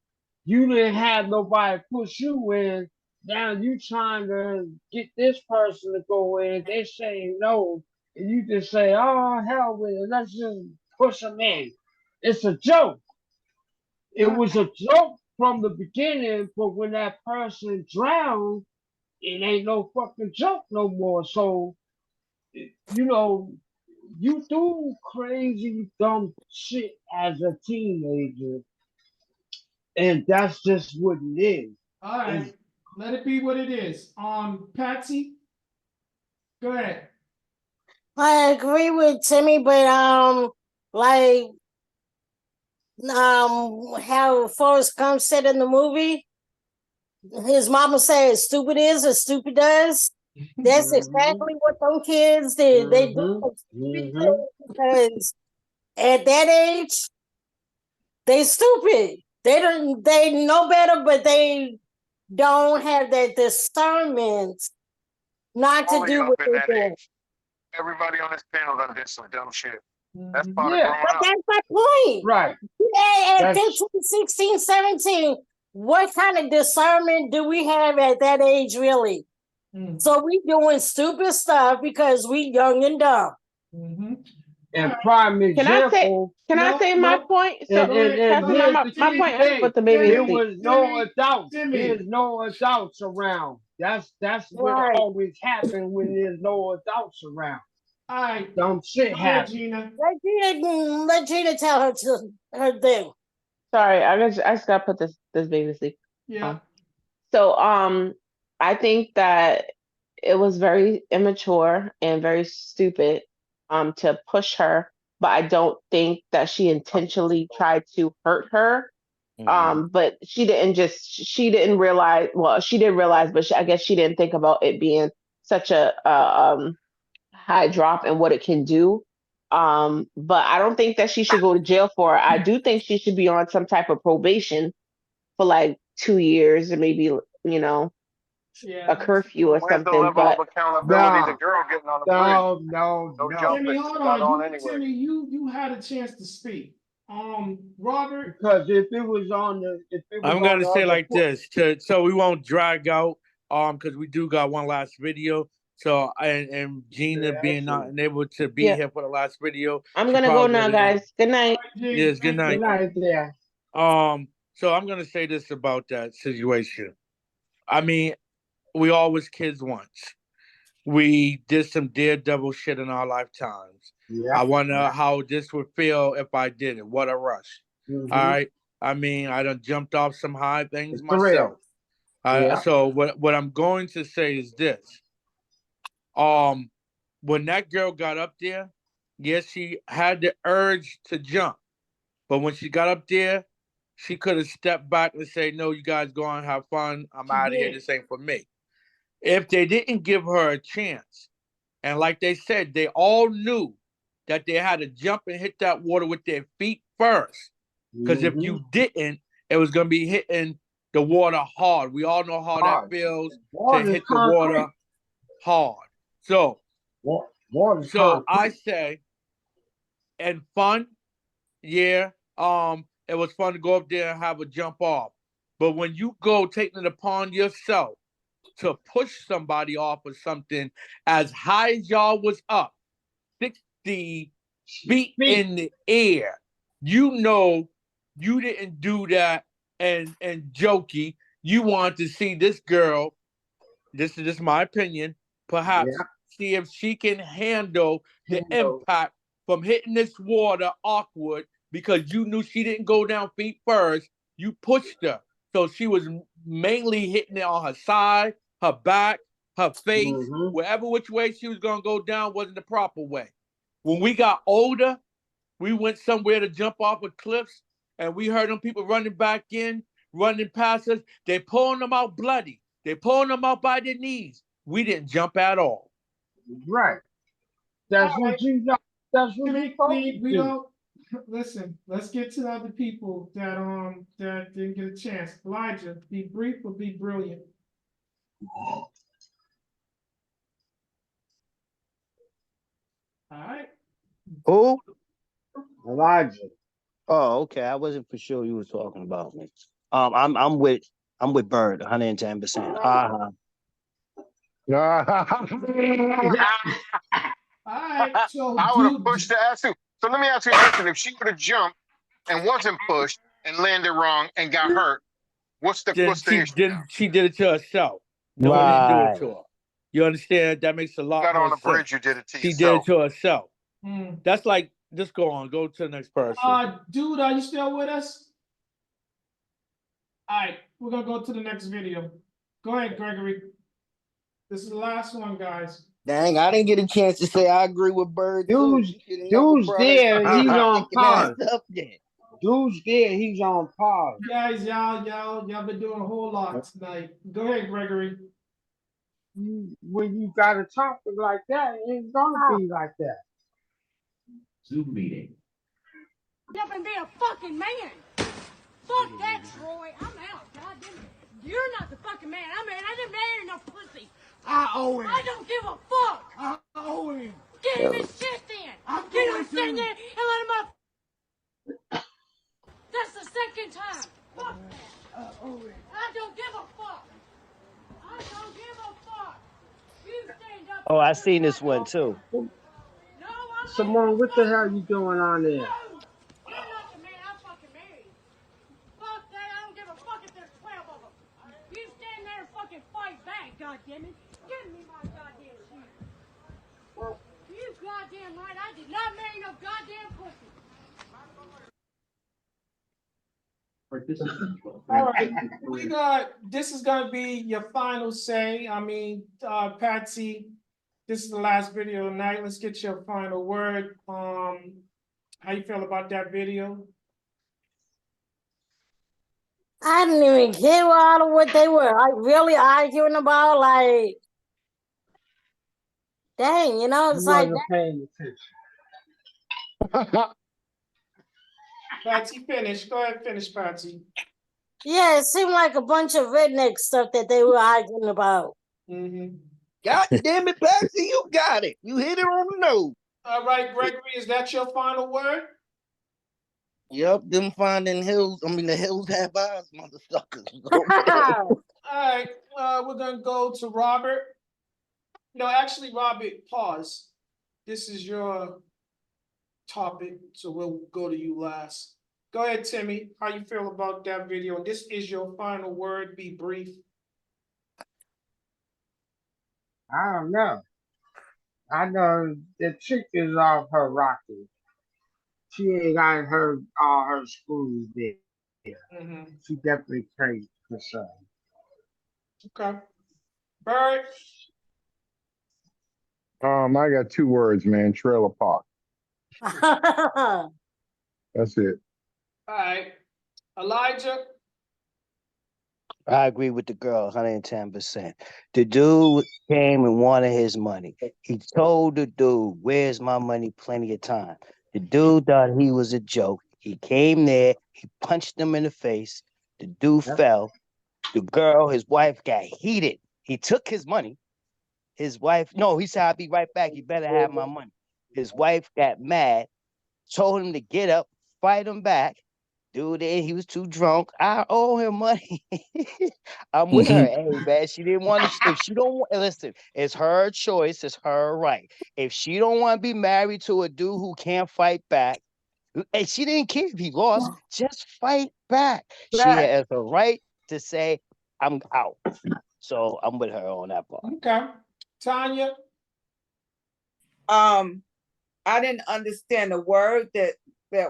you didn't have nobody push you in, now you trying to get this person to go in, they say no, and you just say, oh hell with it, let's just push them in. It's a joke. It was a joke from the beginning, but when that person drowned, it ain't no fucking joke no more. So, you do crazy dumb shit as a teenager, and that's just what it is. All right. Let it be what it is. Patsy, go ahead. I agree with Timmy, but like how Forrest Gump said in the movie, his mama said, "Stupid is as stupid does." That's exactly what those kids did. They do stupid things because at that age, they stupid. They don't. They know better, but they don't have that discernment not to All of do y'all what been they're that doing. age. Everybody on this panel done did some dumb shit. That's part of Yeah, growing But up. that's my point. right. At That's 15, 16, 17, what kind of discernment do we have at that age, really? So we doing stupid stuff because we young and dumb. and prime Can I say? example. Can I say my point? So, And Pastor, my here's my, the my key point. thing: But the baby there speak. was no adults. There's no adults around. That's what Right. always happens when there's no adults around. All right. Dumb shit Go ahead, happens. Gina. Let Gina tell her thing. Sorry, I just gotta put this baby to sleep. Yeah. So I think that it was very immature and very stupid to push her, but I don't think that she intentionally tried to hurt her. But she didn't realize, well, she did realize, but I guess she didn't think about it being such a high drop and what it can do. But I don't think that she should go to jail for it. I do think she should be on some type of probation for like 2 years or maybe, a curfew or Where's the something. level of But accountability the girl getting on the bridge? No. jumping. Timmy, She hold got on on. anyway. Timmy, you had a chance to speak. Robert. Because if it was on the I'm gonna say other like this, so we won't drag out, because we do got one last video. So and Gina being not unable to be Yeah. here for the last video, I'm she gonna go probably now, ready to- guys. Good night. Yes, good night. Yeah. So I'm gonna say this about that situation. I mean, we all was kids once. We did some daredevil shit in our lifetimes. Yeah. I wonder how this would feel if I did it. What a rush. All right. I mean, I done jumped off some high things It's real. myself. So what I'm going to say is this. When that girl got up there, yes, she had the urge to jump. But when she got up there, she could have stepped back and say, no, you guys go and have fun. I'm out of here. This ain't for me. If they didn't give her a chance, and like they said, they all knew that they had to jump and hit that water with their feet first. Because if you didn't, it was going to be hitting the water hard. We all know how that feels to hit the water hard. So I say, and fun, yeah, it was fun to go up there and have a jump off. But when you go taking it upon yourself to push somebody off of something as high as y'all was up, 60 feet in the air. You know you didn't do that and jokey. You want to see this girl, this is just my opinion, perhaps see if she can handle the impact from hitting this water awkward because you knew she didn't go down feet first. You pushed her. So she was mainly hitting it on her side, her back, her face, wherever which way she was going to go down wasn't the proper way. When we got older, we went somewhere to jump off of cliffs, and we heard them people running back in, running past us. They pulling them out bloody. They pulling them out by their knees. We didn't jump at all. Right. That's what you got. That's what you supposed to We do. don't listen. Let's get to the other people that didn't get a chance. Elijah, be brief or be brilliant. All right. Who? Elijah. Oh, okay. I wasn't for sure you were talking about me. I'm with Bird, 110%. All right. So I would have pushed the ass too. So let me ask you a question. If she would have jumped and wasn't pushed and landed wrong and got hurt, what's the issue? She did it to herself. No one didn't do it to her. You understand? That makes a lot Got more on the sense. bridge, you did it to She yourself. did it to herself. Mm. That's like, just go on. Go to the next person. Dude, are you still with us? All right, we're gonna go to the next video. Go ahead, Gregory. This is the last one, guys. Dang, I didn't get a chance to say I agree with Bird too. Dude's there. He's on pause. Yet. Dude's there. He's on pause. Guys, y'all been doing a whole lot tonight. Go ahead, Gregory. When you got a topic like that, it's gonna be like that. Zoom meeting. Up and be a fucking man. Fuck that, Troy. I'm out. Goddamn it. You're not the fucking man. I didn't marry no pussy. I owe him. I don't give a fuck. I owe him. Get him his shit then. Get him stand there and let him up. That's the second time. Fuck that. I owe him. I don't give a fuck. I don't give a fuck. You stand up. Oh, I seen this one too. Simone, what the hell you doing on there? You're not the man I fucking married. Fuck that. I don't give a fuck if there's 12 of them. You stand there and fucking fight back, goddammit. Give me my goddamn shit. You goddamn right. I did not marry no goddamn pussy. All right, this is gonna be your final say. I mean, Patsy, this is the last video tonight. Let's get your final word. How you feel about that video? I didn't even hear all of what they were really arguing about. Like, dang, it's like wasn't paying attention. Patsy, finish. Go ahead, finish, Patsy. Yeah, it seemed like a bunch of redneck stuff that they were arguing about. Mm-hmm. God damn it, Patsy, you got it. You hit it on the nose. All right, Gregory, is that your final word? Yep, them finding hills. I mean, the hills have eyes, motherfuckers. All right, we're gonna go to Robert. No, actually, Robert, pause. This is your topic, so we'll go to you last. Go ahead, Timmy. How you feel about that video? And this is your final word. Be brief. I don't know. I know the chick is off her rocket. She ain't got all her screws there. Mm-hmm. She definitely crazy for something. Okay. Bird. I got 2 words, man. Trailer park. That's it. All right. Elijah. I agree with the girl, 110%. The dude came and wanted his money. He told the dude, "Where's my money?" Plenty of time. The dude thought he was a joke. He came there, he punched him in the face. The dude fell. The girl, his wife, got heated. He took his money. His wife, no, he said, "I'll be right back. You better have my money." His wife got mad, told him to get up, fight him back. Dude, he was too drunk. I owe him money. I'm with her. Hey, man, she didn't want to. If she don't listen, it's her choice. It's her right. If she don't want to be married to a dude who can't fight back, and she didn't care if he lost, just fight back. She Right. has a right to say, "I'm out." So I'm with her on that part. Okay, Tanya. I didn't understand the word that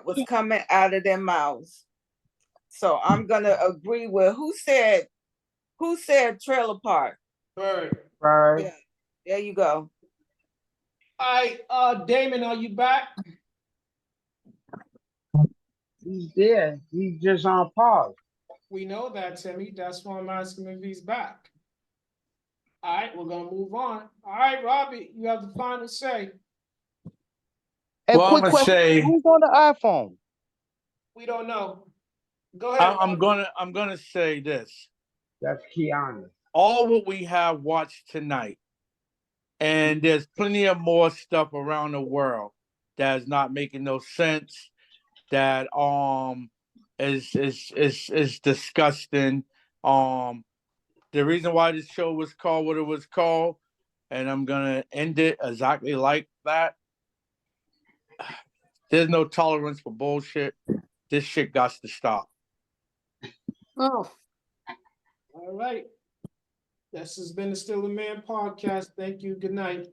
was coming out of their mouths. So I'm gonna agree with who said trailer park. Bird. Right. Yeah, there you go. All right, Damon, are you back? He's there. He's just on pause. We know that, Timmy. That's why I'm asking if he's back. All right, we're gonna move on. All right, Robbie, you have the final say. And Well, I'm quick gonna question: say who's on the iPhone? We don't know. Go ahead. I'm gonna say this. That's Kiana. All what we have watched tonight, and there's plenty of more stuff around the world that's not making no sense. That is disgusting. The reason why this show was called what it was called, and I'm gonna end it exactly like that. There's no tolerance for bullshit. This shit got to stop. Oh. All right. This has been the Still a Man podcast. Thank you. Good night.